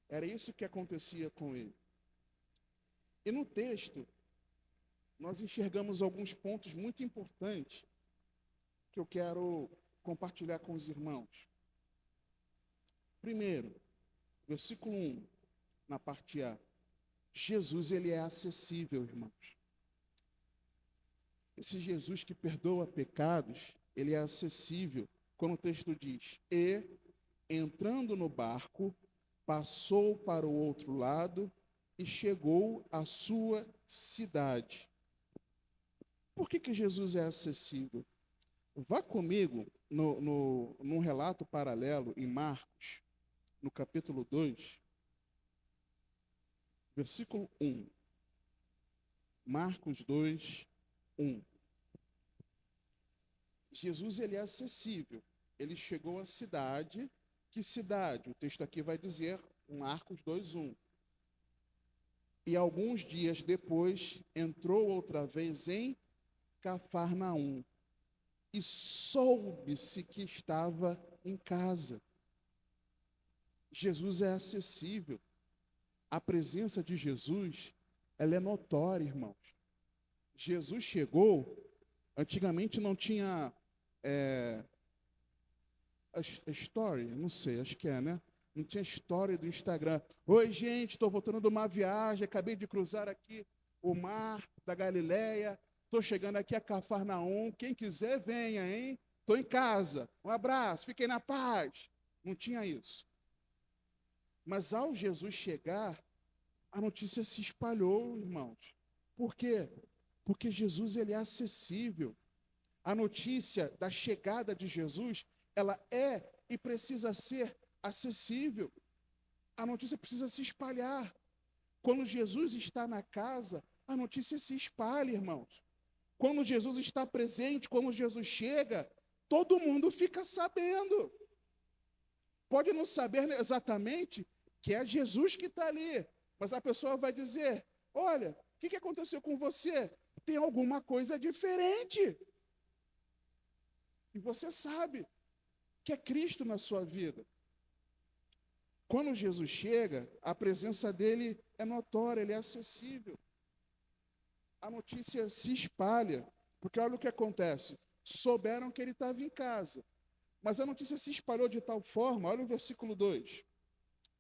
Era isso que acontecia com ele. E no texto, nós enxergamos alguns pontos muito importantes que eu quero compartilhar com os irmãos. Primeiro, versículo 1, na parte A. Jesus, ele é acessível, irmãos. Esse Jesus que perdoa pecados, ele é acessível. Quando o texto diz, e, entrando no barco, passou para o outro lado e chegou à sua cidade. Por que Jesus é acessível? Vá comigo num relato paralelo em Marcos, no capítulo 2, versículo 1. Marcos 2, 1. Jesus, ele é acessível. Ele chegou à cidade. Que cidade? O texto aqui vai dizer, Marcos 2, 1. E alguns dias depois, entrou outra vez em Cafarnaum. E soube-se que estava em casa. Jesus é acessível. A presença de Jesus, ela é notória, irmãos. Jesus chegou, antigamente não tinha a story, não sei, acho que é, né? Não tinha story do Instagram. Oi, gente, estou voltando de uma viagem, acabei de cruzar aqui o mar da Galileia, estou chegando aqui a Cafarnaum, quem quiser venha, hein? Estou em casa, um abraço, fiquem na paz. Não tinha isso. Mas ao Jesus chegar, a notícia se espalhou, irmãos. Por quê? Porque Jesus, ele é acessível. A notícia da chegada de Jesus, ela é e precisa ser acessível. A notícia precisa se espalhar. Quando Jesus está na casa, a notícia se espalha, irmãos. Quando Jesus está presente, quando Jesus chega, todo mundo fica sabendo. Pode não saber exatamente que é Jesus que está ali, mas a pessoa vai dizer, olha, o que aconteceu com você? Tem alguma coisa diferente. E você sabe que é Cristo na sua vida. Quando Jesus chega, a presença dele é notória, ele é acessível. A notícia se espalha, porque olha o que acontece. Souberam que ele estava em casa, mas a notícia se espalhou de tal forma, olha o versículo 2,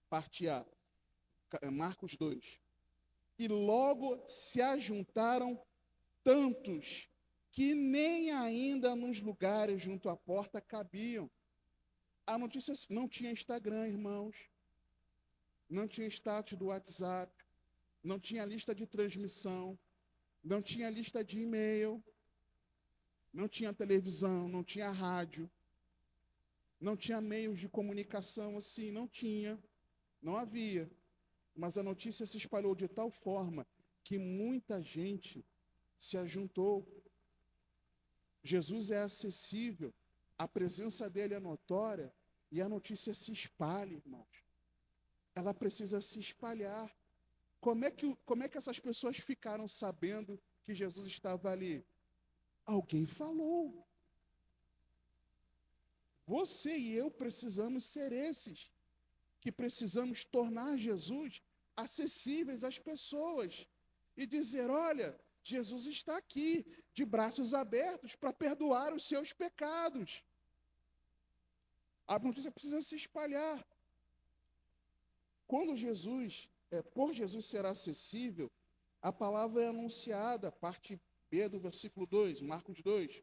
parte A, Marcos 2. E logo se ajuntaram tantos que nem ainda nos lugares junto à porta cabiam. A notícia não tinha Instagram, irmãos. Não tinha status do WhatsApp. Não tinha lista de transmissão. Não tinha lista de e-mail. Não tinha televisão. Não tinha rádio. Não tinha meios de comunicação assim. Não tinha. Não havia. Mas a notícia se espalhou de tal forma que muita gente se ajuntou. Jesus é acessível. A presença dele é notória. E a notícia se espalha, irmãos. Ela precisa se espalhar. Como é que essas pessoas ficaram sabendo que Jesus estava ali? Alguém falou. Você e eu precisamos ser esses, que precisamos tornar Jesus acessíveis às pessoas. E dizer, olha, Jesus está aqui, de braços abertos, para perdoar os seus pecados. A notícia precisa se espalhar. Quando por Jesus ser acessível, a palavra é anunciada, parte B do versículo 2, Marcos 2,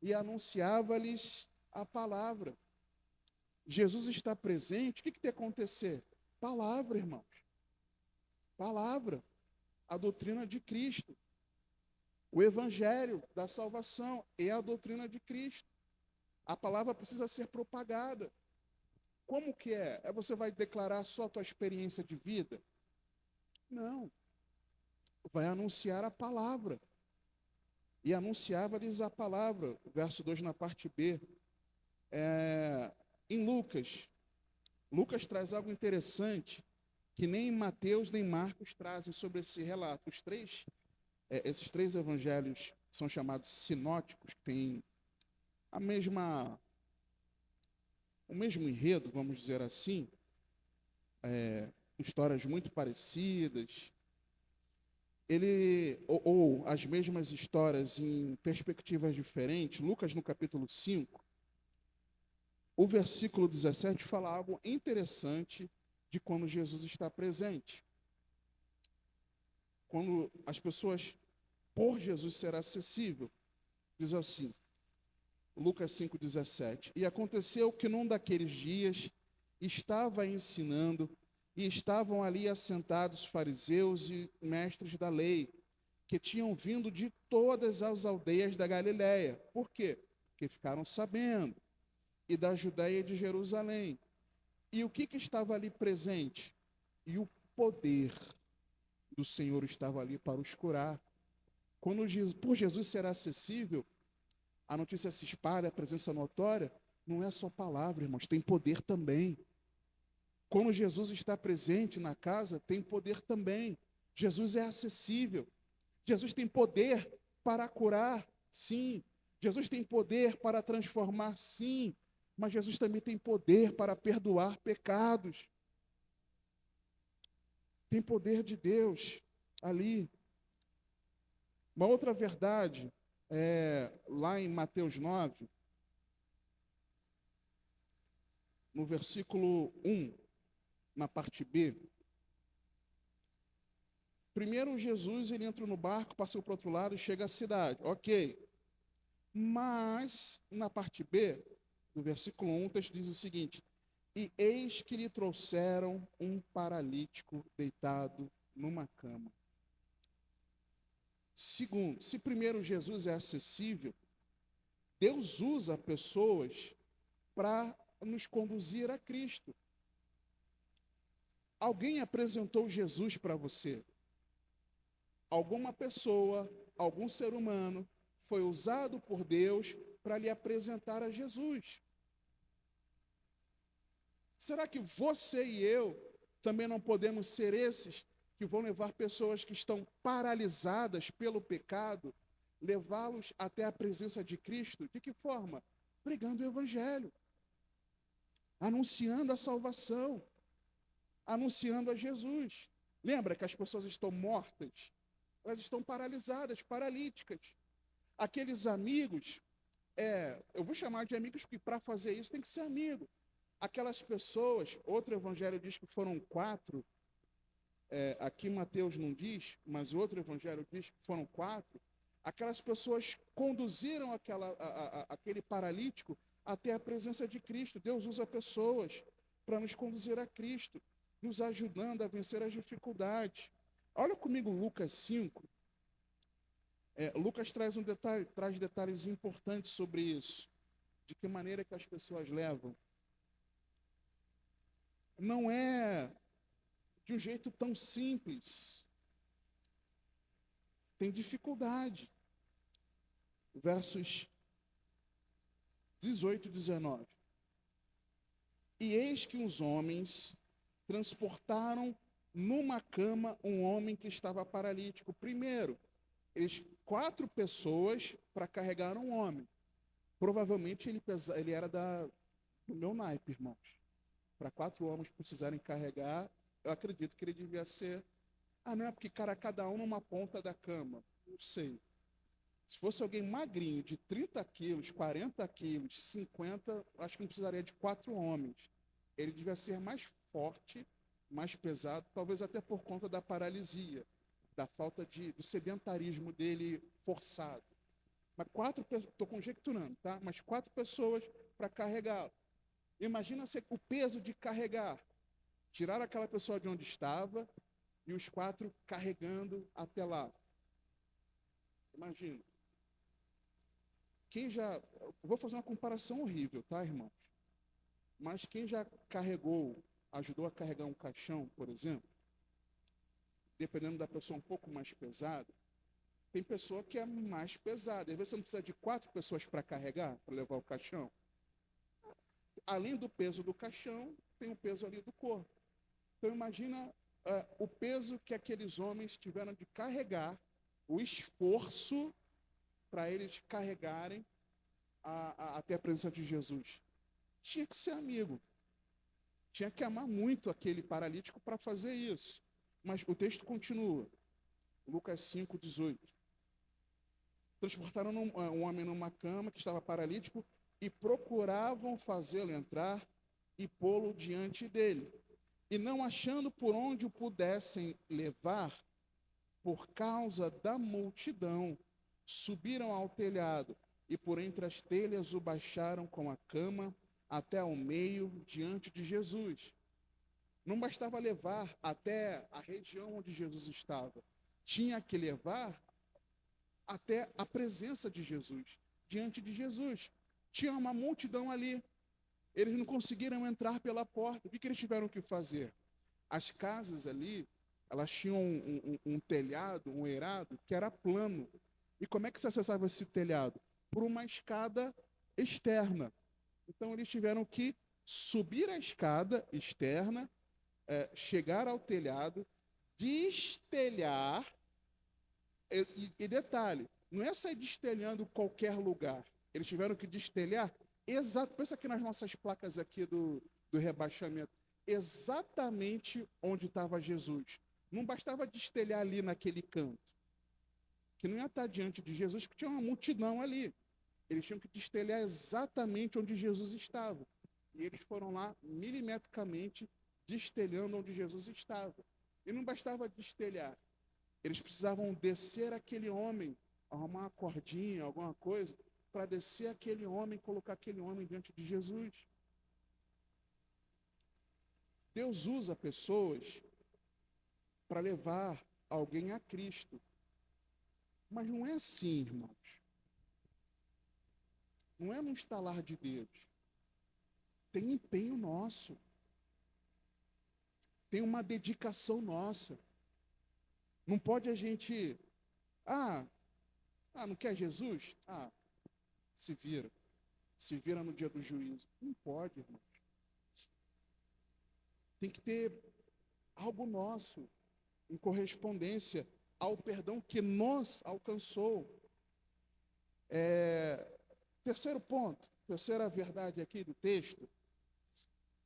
e anunciava-lhes a palavra. Jesus está presente, o que tem que acontecer? Palavra, irmãos. Palavra. A doutrina de Cristo. O evangelho da salvação é a doutrina de Cristo. A palavra precisa ser propagada. Como que é? Você vai declarar só a tua experiência de vida? Não. Vai anunciar a palavra. E anunciava-lhes a palavra. Verso 2 na parte B. Em Lucas traz algo interessante que nem Mateus nem Marcos trazem sobre esse relato. Esses três evangelhos são chamados sinóticos, que têm o mesmo enredo, vamos dizer assim, histórias muito parecidas, ou as mesmas histórias em perspectivas diferentes. Lucas, no capítulo 5, o versículo 17 fala algo interessante de quando Jesus está presente. Quando as pessoas, por Jesus ser acessível, diz assim, Lucas 5,17. E aconteceu que num daqueles dias estava ensinando, e estavam ali assentados fariseus e mestres da lei, que tinham vindo de todas as aldeias da Galiléia. Por quê? Porque ficaram sabendo. E da Judéia e de Jerusalém. E o que estava ali presente? E o poder do Senhor estava ali para os curar. Por Jesus ser acessível, a notícia se espalha, a presença notória, não é só palavra, irmãos, tem poder também. Quando Jesus está presente na casa, tem poder também. Jesus é acessível. Jesus tem poder para curar, sim. Jesus tem poder para transformar, sim. Mas Jesus também tem poder para perdoar pecados. Tem poder de Deus ali. Uma outra verdade, lá em Mateus 9, no versículo 1, na parte B. Primeiro Jesus, ele entra no barco, passou para o outro lado e chega à cidade. Ok. Mas, na parte B, no versículo 1, o texto diz o seguinte: e eis que lhe trouxeram um paralítico deitado numa cama. Segundo, se primeiro Jesus é acessível, Deus usa pessoas para nos conduzir a Cristo. Alguém apresentou Jesus para você. Alguma pessoa, algum ser humano foi usado por Deus para lhe apresentar a Jesus. Será que você e eu também não podemos ser esses que vão levar pessoas que estão paralisadas pelo pecado, levá-los até a presença de Cristo? De que forma? Pregando o Evangelho, anunciando a salvação, anunciando a Jesus. Lembra que as pessoas estão mortas? Elas estão paralisadas, paralíticas. Aqueles amigos, eu vou chamar de amigos, porque para fazer isso tem que ser amigo. Aquelas pessoas, outro evangelho diz que foram 4, aqui Mateus não diz, mas outro evangelho diz que foram 4, aquelas pessoas conduziram aquele paralítico até a presença de Cristo. Deus usa pessoas para nos conduzir a Cristo, nos ajudando a vencer as dificuldades. Olha comigo Lucas 5. Lucas traz detalhes importantes sobre isso. De que maneira que as pessoas levam. Não é de um jeito tão simples. Tem dificuldade. Versos 18 e 19. E eis que os homens transportaram numa cama um homem que estava paralítico. Primeiro, 4 pessoas para carregar um homem. Provavelmente ele era do meu naipe, irmãos. Para 4 homens precisarem carregar, eu acredito que ele devia ser... não é porque cada um numa ponta da cama. Não sei. Se fosse alguém magrinho, de 30 quilos, 40 quilos, 50, acho que não precisaria de 4 homens. Ele devia ser mais forte, mais pesado, talvez até por conta da paralisia, da falta do sedentarismo dele forçado. Mas 4 pessoas, estou conjecturando, tá? Mas 4 pessoas para carregá-lo. Imagina o peso de carregar. Tirar aquela pessoa de onde estava e os 4 carregando até lá. Imagina. Quem já. Vou fazer uma comparação horrível, tá, irmãos? Mas quem já carregou, ajudou a carregar um caixão, por exemplo, dependendo da pessoa um pouco mais pesada, tem pessoa que é mais pesada. Às vezes você não precisa de 4 pessoas para carregar, para levar o caixão. Além do peso do caixão, tem o peso ali do corpo. Então imagina o peso que aqueles homens tiveram de carregar, o esforço para eles carregarem até a presença de Jesus. Tinha que ser amigo. Tinha que amar muito aquele paralítico para fazer isso. Mas o texto continua. Lucas 5:18. Transportaram um homem numa cama que estava paralítico e procuravam fazê-lo entrar e pô-lo diante dele. E não achando por onde o pudessem levar, por causa da multidão, subiram ao telhado e por entre as telhas o baixaram com a cama até ao meio diante de Jesus. Não bastava levar até a região onde Jesus estava, tinha que levar até a presença de Jesus, diante de Jesus. Tinha uma multidão ali. Eles não conseguiram entrar pela porta. O que eles tiveram que fazer? As casas ali, elas tinham um telhado, um eirado, que era plano. E como é que se acessava esse telhado? Por uma escada externa. Então eles tiveram que subir a escada externa, chegar ao telhado, destelhar. E detalhe, não é sair destelhando qualquer lugar. Eles tiveram que destelhar exato. Pensa aqui nas nossas placas aqui do rebaixamento. Exatamente onde estava Jesus. Não bastava destelhar ali naquele canto. Que não ia estar diante de Jesus, porque tinha uma multidão ali. Eles tinham que destelhar exatamente onde Jesus estava. E eles foram lá milimetricamente destelhando onde Jesus estava. E não bastava destelhar. Eles precisavam descer aquele homem, arrumar uma cordinha, alguma coisa, para descer aquele homem, colocar aquele homem diante de Jesus. Deus usa pessoas para levar alguém a Cristo. Mas não é assim, irmãos. Não é no estalar de dedos. Tem empenho nosso. Tem uma dedicação nossa. Não pode a gente... não quer Jesus? Se vira. Se vira no dia do juízo. Não pode, irmãos. Tem que ter algo nosso em correspondência ao perdão que nos alcançou. Terceiro ponto, terceira verdade aqui do texto,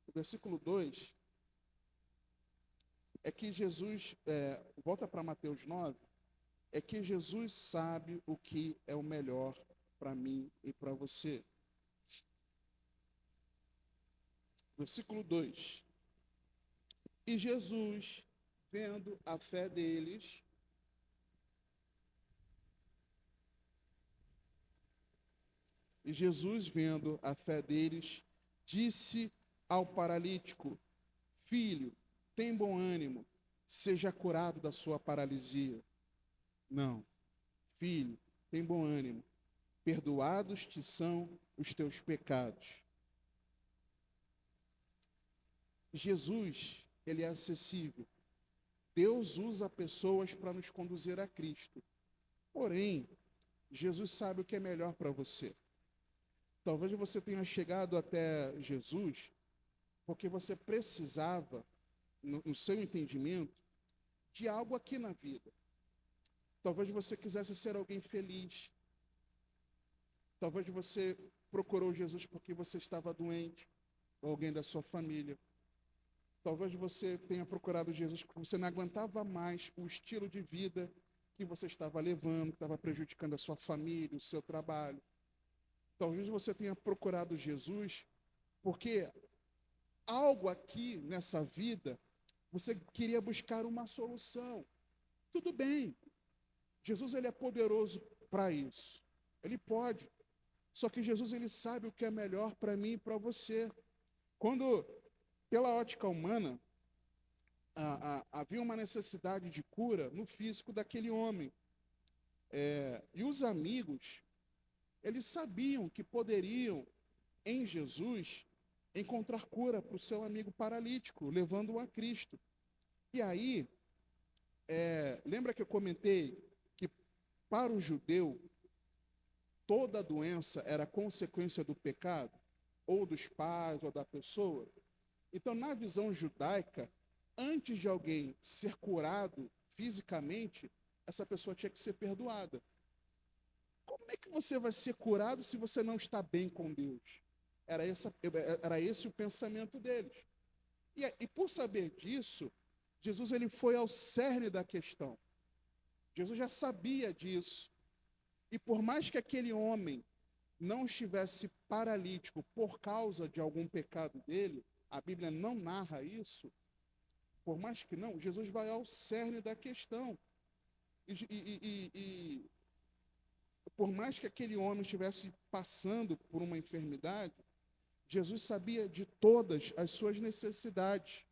o versículo 2, é que Jesus, volta para Mateus 9, é que Jesus sabe o que é o melhor para mim e para você. Versículo 2. E Jesus, vendo a fé deles, disse ao paralítico: Filho, tem bom ânimo, seja curado da sua paralisia. Não, filho, tem bom ânimo, perdoados te são os teus pecados. Jesus, ele é acessível. Deus usa pessoas para nos conduzir a Cristo. Porém, Jesus sabe o que é melhor para você. Talvez você tenha chegado até Jesus porque você precisava, no seu entendimento, de algo aqui na vida. Talvez você quisesse ser alguém feliz. Talvez você procurou Jesus porque você estava doente, ou alguém da sua família. Talvez você tenha procurado Jesus porque você não aguentava mais o estilo de vida que você estava levando, que estava prejudicando a sua família, o seu trabalho. Talvez você tenha procurado Jesus porque algo aqui nessa vida você queria buscar uma solução. Tudo bem, Jesus ele é poderoso para isso. Ele pode. Só que Jesus ele sabe o que é melhor para mim e para você. Quando, pela ótica humana, havia uma necessidade de cura no físico daquele homem. E os amigos, eles sabiam que poderiam, em Jesus, encontrar cura para o seu amigo paralítico, levando-o a Cristo. E aí, lembra que eu comentei que para o judeu, toda doença era consequência do pecado, ou dos pais, ou da pessoa? Então, na visão judaica, antes de alguém ser curado fisicamente, essa pessoa tinha que ser perdoada. Como é que você vai ser curado se você não está bem com Deus? Era esse o pensamento deles. E por saber disso, Jesus ele foi ao cerne da questão. Jesus já sabia disso. E por mais que aquele homem não estivesse paralítico por causa de algum pecado dele, a Bíblia não narra isso, por mais que não, Jesus vai ao cerne da questão. E por mais que aquele homem estivesse passando por uma enfermidade, Jesus sabia de todas as suas necessidades,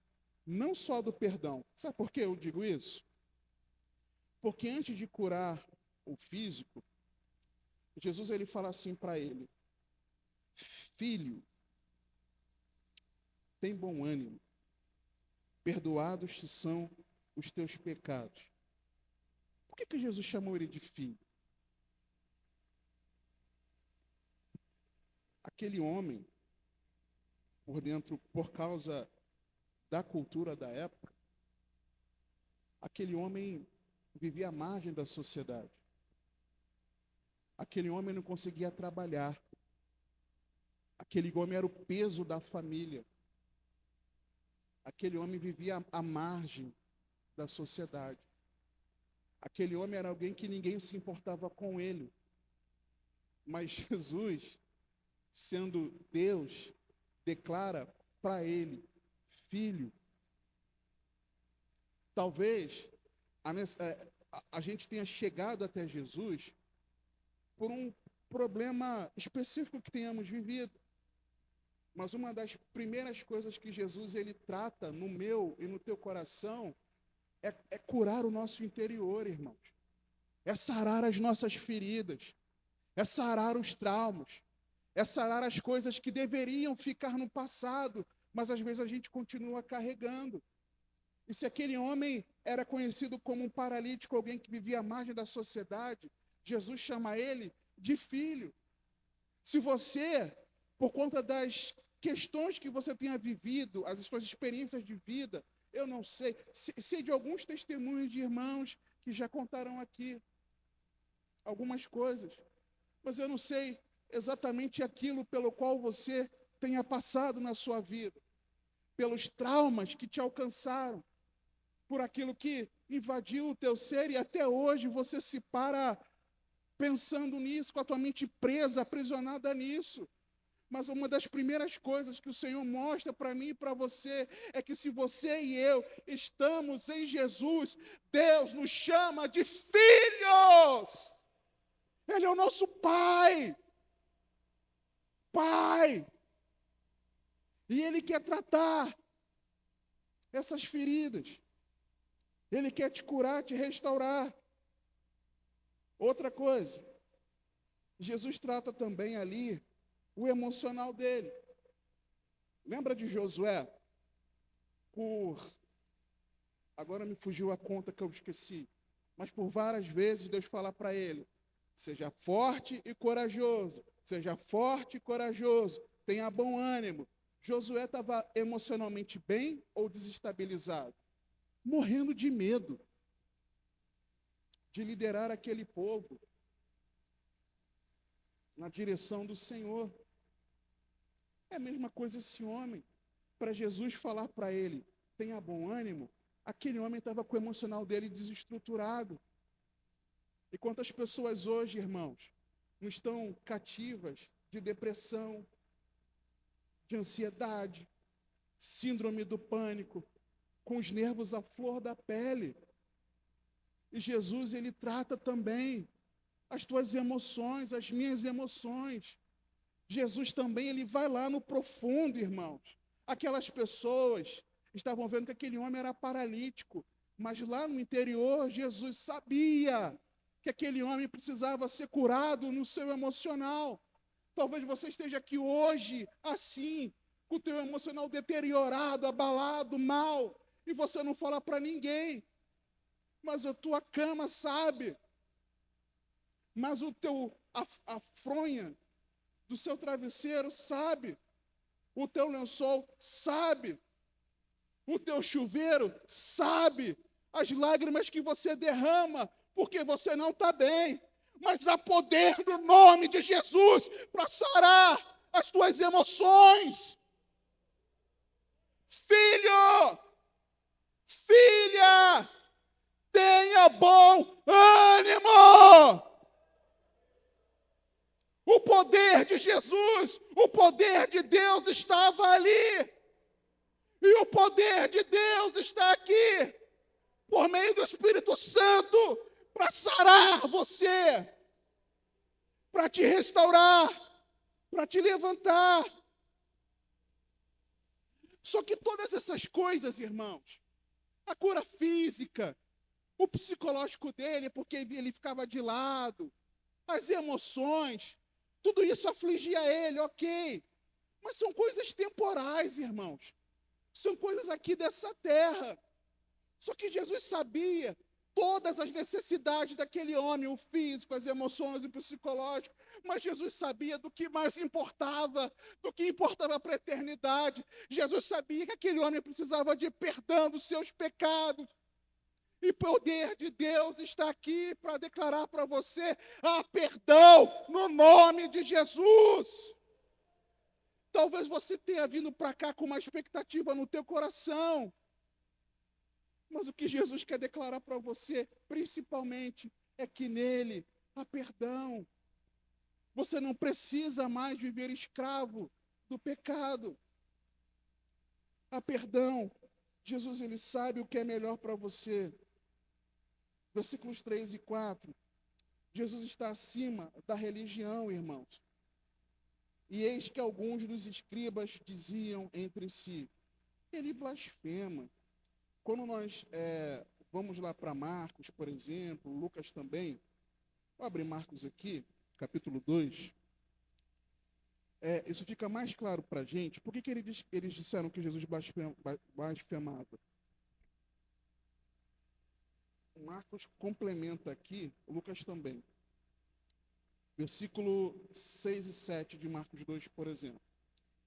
não só do perdão. Sabe por que eu digo isso? Porque antes de curar o físico, Jesus ele fala assim para ele: filho, tem bom ânimo, perdoados te são os teus pecados. Por que Jesus chamou ele de filho? Aquele homem, por dentro, por causa da cultura da época, aquele homem vivia à margem da sociedade. Aquele homem não conseguia trabalhar. Aquele homem era o peso da família. Aquele homem vivia à margem da sociedade. Aquele homem era alguém que ninguém se importava com ele. Mas Jesus, sendo Deus, declara para ele: filho. Talvez a gente tenha chegado até Jesus por um problema específico que tenhamos vivido. Mas uma das primeiras coisas que Jesus ele trata no meu e no teu coração é curar o nosso interior, irmãos. É sarar as nossas feridas. É sarar os traumas. É sarar as coisas que deveriam ficar no passado, mas às vezes a gente continua carregando. E se aquele homem era conhecido como um paralítico, alguém que vivia à margem da sociedade, Jesus chama ele de filho. Se você, por conta das questões que você tenha vivido, as suas experiências de vida, eu não sei, sei de alguns testemunhos de irmãos que já contaram aqui algumas coisas, mas eu não sei exatamente aquilo pelo qual você tenha passado na sua vida, pelos traumas que te alcançaram, por aquilo que invadiu o teu ser e até hoje você se para pensando nisso, com a tua mente presa, aprisionada nisso. Mas uma das primeiras coisas que o Senhor mostra para mim e para você é que se você e eu estamos em Jesus, Deus nos chama de filhos. Ele é o nosso Pai. Pai. E Ele quer tratar essas feridas. Ele quer te curar, te restaurar. Outra coisa, Jesus trata também ali o emocional dele. Lembra de Josué? Agora me fugiu a conta que eu esqueci, mas por várias vezes Deus fala para ele: seja forte e corajoso, seja forte e corajoso, tenha bom ânimo. Josué estava emocionalmente bem ou desestabilizado? Morrendo de medo de liderar aquele povo na direção do Senhor. É a mesma coisa esse homem. Para Jesus falar para ele, tenha bom ânimo, aquele homem estava com o emocional dele desestruturado. quantas pessoas hoje, irmãos, não estão cativas de depressão, de ansiedade, síndrome do pânico, com os nervos à flor da pele. E Jesus, ele trata também as tuas emoções, as minhas emoções. Jesus também, ele vai lá no profundo, irmãos. Aquelas pessoas estavam vendo que aquele homem era paralítico, mas lá no interior, Jesus sabia que aquele homem precisava ser curado no seu emocional. Talvez você esteja aqui hoje, assim, com o teu emocional deteriorado, abalado, mal, e você não fala para ninguém, mas a tua cama sabe, mas a fronha do seu travesseiro sabe, o teu lençol sabe, o teu chuveiro sabe, as lágrimas que você derrama, porque você não está bem, mas há poder no nome de Jesus para sarar as tuas emoções. Filho, filha, tenha bom ânimo. O poder de Jesus, o poder de Deus estava ali. E o poder de Deus está aqui, por meio do Espírito Santo, para sarar você, para te restaurar, para te levantar. Só que todas essas coisas, irmãos, a cura física, o psicológico dele, porque ele ficava de lado, as emoções, tudo isso afligia ele, ok. Mas são coisas temporais, irmãos. São coisas aqui dessa terra. Só que Jesus sabia todas as necessidades daquele homem, o físico, as emoções, o psicológico. Mas Jesus sabia do que mais importava, do que importava para a eternidade. Jesus sabia que aquele homem precisava de perdão dos seus pecados. E o poder de Deus está aqui para declarar para você: há perdão no nome de Jesus. Talvez você tenha vindo para cá com uma expectativa no teu coração. Mas o que Jesus quer declarar para você, principalmente, é que nele há perdão. Você não precisa mais viver escravo do pecado. Há perdão. Jesus, ele sabe o que é melhor para você. Versículos 3 e 4. Jesus está acima da religião, irmãos. E eis que alguns dos escribas diziam entre si: ele blasfema. Quando nós vamos lá para Marcos, por exemplo, Lucas também, vou abrir Marcos aqui, capítulo 2, isso fica mais claro para a gente. Por que eles disseram que Jesus blasfemava? Marcos complementa aqui, Lucas também. Versículo 6 e 7 de Marcos 2, por exemplo.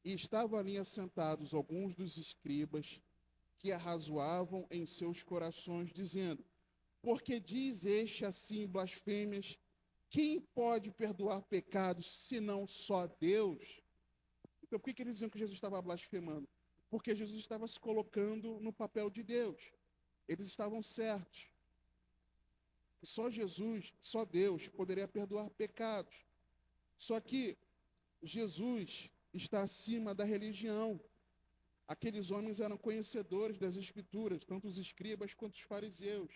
E estavam ali assentados alguns dos escribas que arrazoavam em seus corações, dizendo: porque diz este assim blasfêmias, quem pode perdoar pecados, senão só Deus? Então, por que eles diziam que Jesus estava blasfemando? Porque Jesus estava se colocando no papel de Deus. Eles estavam certos. Só Jesus, só Deus poderia perdoar pecados. Só que Jesus está acima da religião. Aqueles homens eram conhecedores das Escrituras, tanto os escribas quanto os fariseus.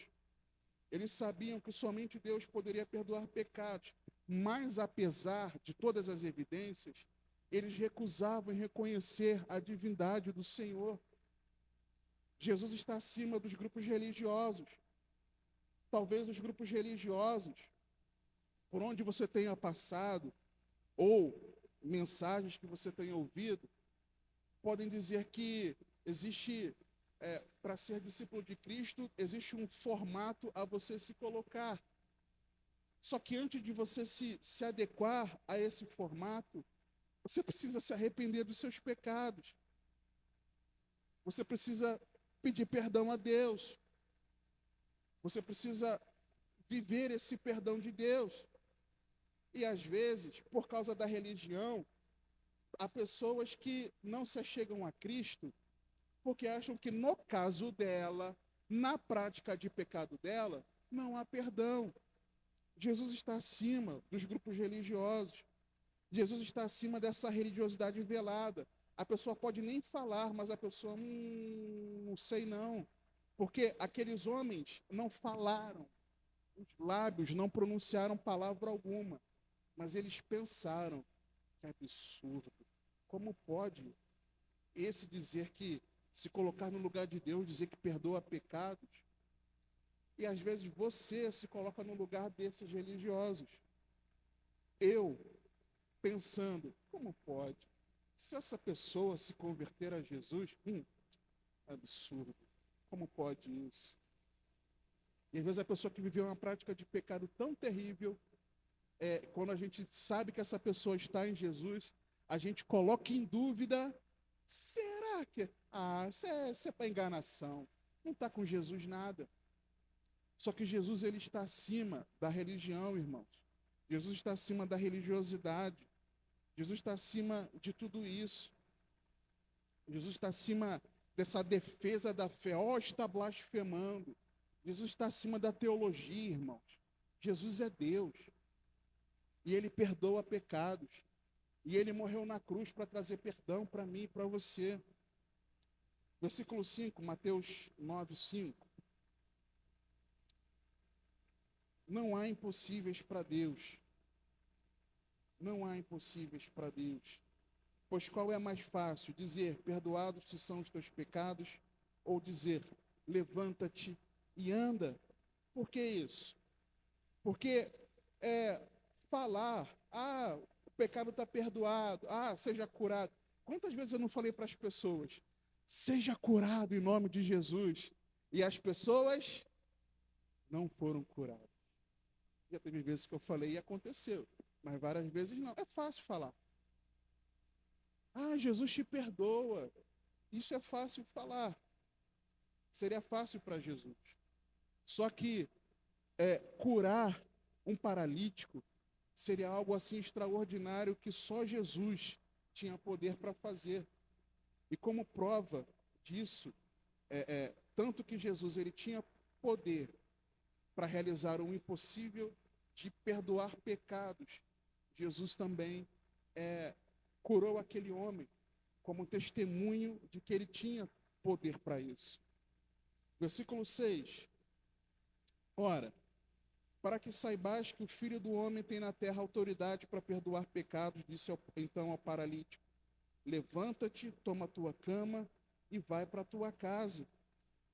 Eles sabiam que somente Deus poderia perdoar pecados, mas apesar de todas as evidências, eles recusavam em reconhecer a divindade do Senhor. Jesus está acima dos grupos religiosos. Talvez os grupos religiosos, por onde você tenha passado, ou mensagens que você tenha ouvido, podem dizer que existe, para ser discípulo de Cristo, existe um formato a você se colocar. Só que antes de você se adequar a esse formato, você precisa se arrepender dos seus pecados. Você precisa pedir perdão a Deus. Você precisa viver esse perdão de Deus. E às vezes, por causa da religião, há pessoas que não se achegam a Cristo porque acham que no caso dela, na prática de pecado dela, não há perdão. Jesus está acima dos grupos religiosos. Jesus está acima dessa religiosidade velada. A pessoa pode nem falar, mas a pessoa, não sei não. Porque aqueles homens não falaram, os lábios não pronunciaram palavra alguma, mas eles pensaram, que absurdo. Como pode esse dizer que, se colocar no lugar de Deus, dizer que perdoa pecados? E às vezes você se coloca no lugar desses religiosos. Eu, pensando, como pode? Se essa pessoa se converter a Jesus, absurdo. Como pode isso? E às vezes a pessoa que viveu uma prática de pecado tão terrível, quando a gente sabe que essa pessoa está em Jesus, a gente coloca em dúvida, será que... isso é para enganação. Não está com Jesus nada. Só que Jesus, ele está acima da religião, irmãos. Jesus está acima da religiosidade. Jesus está acima de tudo isso. Jesus está acima dessa defesa da fé. Está blasfemando. Jesus está acima da teologia, irmãos. Jesus é Deus. E ele perdoa pecados. E ele morreu na cruz para trazer perdão para mim e para você. Versículo 5, Mateus 9, 5. Não há impossíveis para Deus. Não há impossíveis para Deus. Pois qual é mais fácil? Dizer, perdoados te são os teus pecados, ou dizer, levanta-te e anda? Por que isso? Porque falar, o pecado está perdoado, seja curado. Quantas vezes eu não falei para as pessoas, seja curado em nome de Jesus, e as pessoas não foram curadas? Já teve vezes que eu falei e aconteceu, mas várias vezes não. É fácil falar. Jesus te perdoa. Isso é fácil falar. Seria fácil para Jesus. Só que curar um paralítico seria algo assim extraordinário que só Jesus tinha poder para fazer. E como prova disso, tanto que Jesus ele tinha poder para realizar o impossível de perdoar pecados, Jesus também curou aquele homem como testemunho de que ele tinha poder para isso. Versículo 6. Ora, para que saibais que o Filho do Homem tem na terra autoridade para perdoar pecados, disse então ao paralítico, levanta-te, toma a tua cama e vai para a tua casa.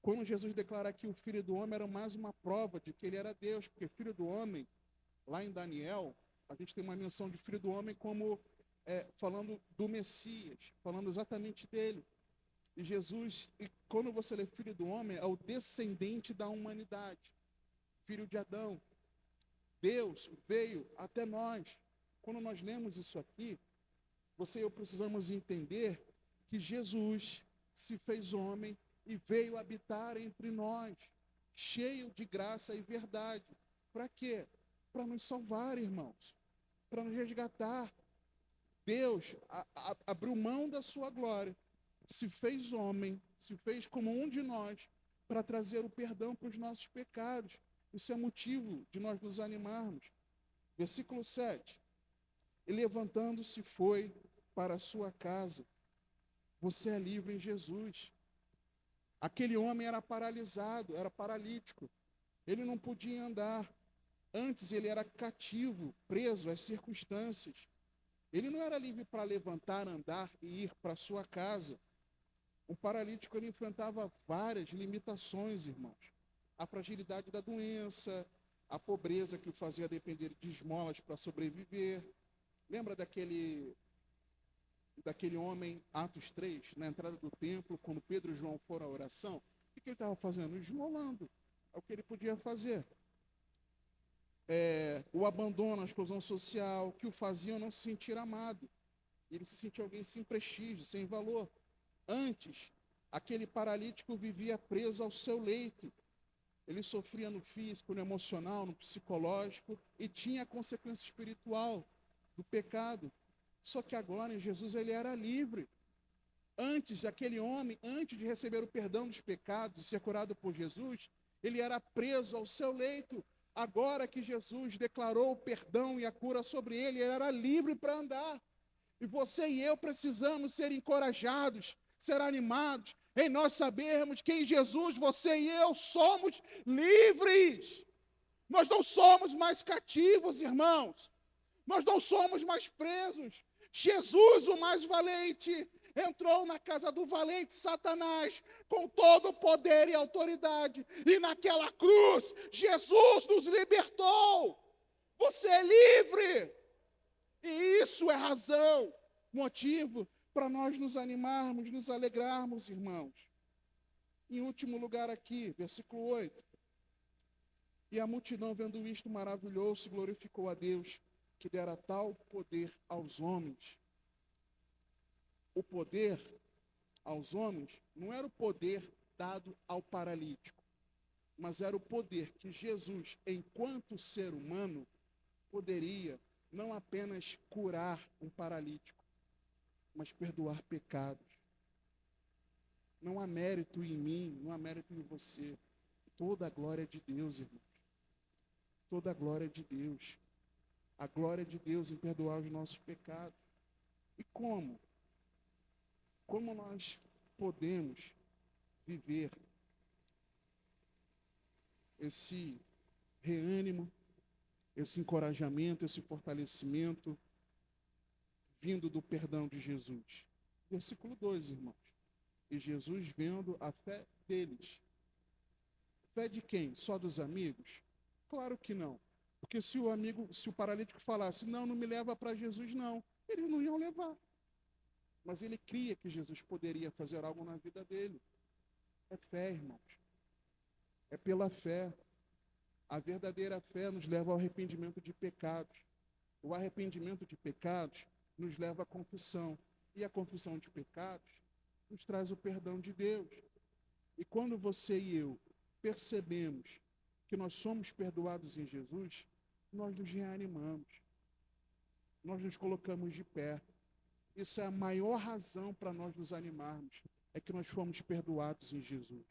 Quando Jesus declara que o Filho do Homem era mais uma prova de que ele era Deus, porque Filho do Homem, lá em Daniel, a gente tem uma menção de Filho do Homem como falando do Messias, falando exatamente dele. E Jesus, quando você lê Filho do Homem, é o descendente da humanidade, filho de Adão. Deus veio até nós. Quando nós lemos isso aqui, você e eu precisamos entender que Jesus se fez homem e veio habitar entre nós, cheio de graça e verdade. Para quê? Para nos salvar, irmãos, para nos resgatar. Deus abriu mão da sua glória, se fez homem, se fez como um de nós, para trazer o perdão para os nossos pecados. Isso é motivo de nós nos animarmos. Versículo 7. E levantando-se foi para a sua casa. Você é livre em Jesus. Aquele homem era paralisado, era paralítico. Ele não podia andar. Antes ele era cativo, preso às circunstâncias. Ele não era livre para levantar, andar e ir para a sua casa. O paralítico ele enfrentava várias limitações, irmãos. A fragilidade da doença, a pobreza que o fazia depender de esmolas para sobreviver. Lembra daquele homem, Atos 3, na entrada do templo, quando Pedro e João foram à oração? O que ele estava fazendo? Esmolando. É o que ele podia fazer. O abandono, a exclusão social, que o faziam não se sentir amado. Ele se sentia alguém sem prestígio, sem valor. Antes, aquele paralítico vivia preso ao seu leito. Ele sofria no físico, no emocional, no psicológico e tinha a consequência espiritual do pecado. Só que agora em Jesus ele era livre. Antes, aquele homem, antes de receber o perdão dos pecados e ser curado por Jesus, ele era preso ao seu leito. Agora que Jesus declarou o perdão e a cura sobre ele, ele era livre para andar. E você e eu precisamos ser encorajados, ser animados, em nós sabermos que em Jesus você e eu somos livres. Nós não somos mais cativos, irmãos. Nós não somos mais presos. Jesus, o mais valente, entrou na casa do valente Satanás com todo o poder e autoridade. E naquela cruz, Jesus nos libertou. Você é livre. E isso é razão, motivo para nós nos animarmos, nos alegrarmos, irmãos. Em último lugar aqui, versículo 8. E a multidão, vendo isto, maravilhou-se e glorificou a Deus, que dera tal poder aos homens. O poder aos homens não era o poder dado ao paralítico, mas era o poder que Jesus, enquanto ser humano, poderia não apenas curar um paralítico, mas perdoar pecados. Não há mérito em mim, não há mérito em você. Toda a glória é de Deus, irmãos. Toda a glória é de Deus. A glória de Deus em perdoar os nossos pecados. E como? Como nós podemos viver esse reânimo, esse encorajamento, esse fortalecimento vindo do perdão de Jesus? Versículo 2, irmãos. E Jesus vendo a fé deles. Fé de quem? Só dos amigos? Claro que não. Porque se o paralítico falasse, não me leva para Jesus, não, eles não iam levar. Mas ele cria que Jesus poderia fazer algo na vida dele. É fé, irmãos. É pela fé. A verdadeira fé nos leva ao arrependimento de pecados. O arrependimento de pecados nos leva à confissão. E a confissão de pecados nos traz o perdão de Deus. E quando você e eu percebemos que nós somos perdoados em Jesus, nós nos reanimamos. Nós nos colocamos de pé. Isso é a maior razão para nós nos animarmos. É que nós fomos perdoados em Jesus.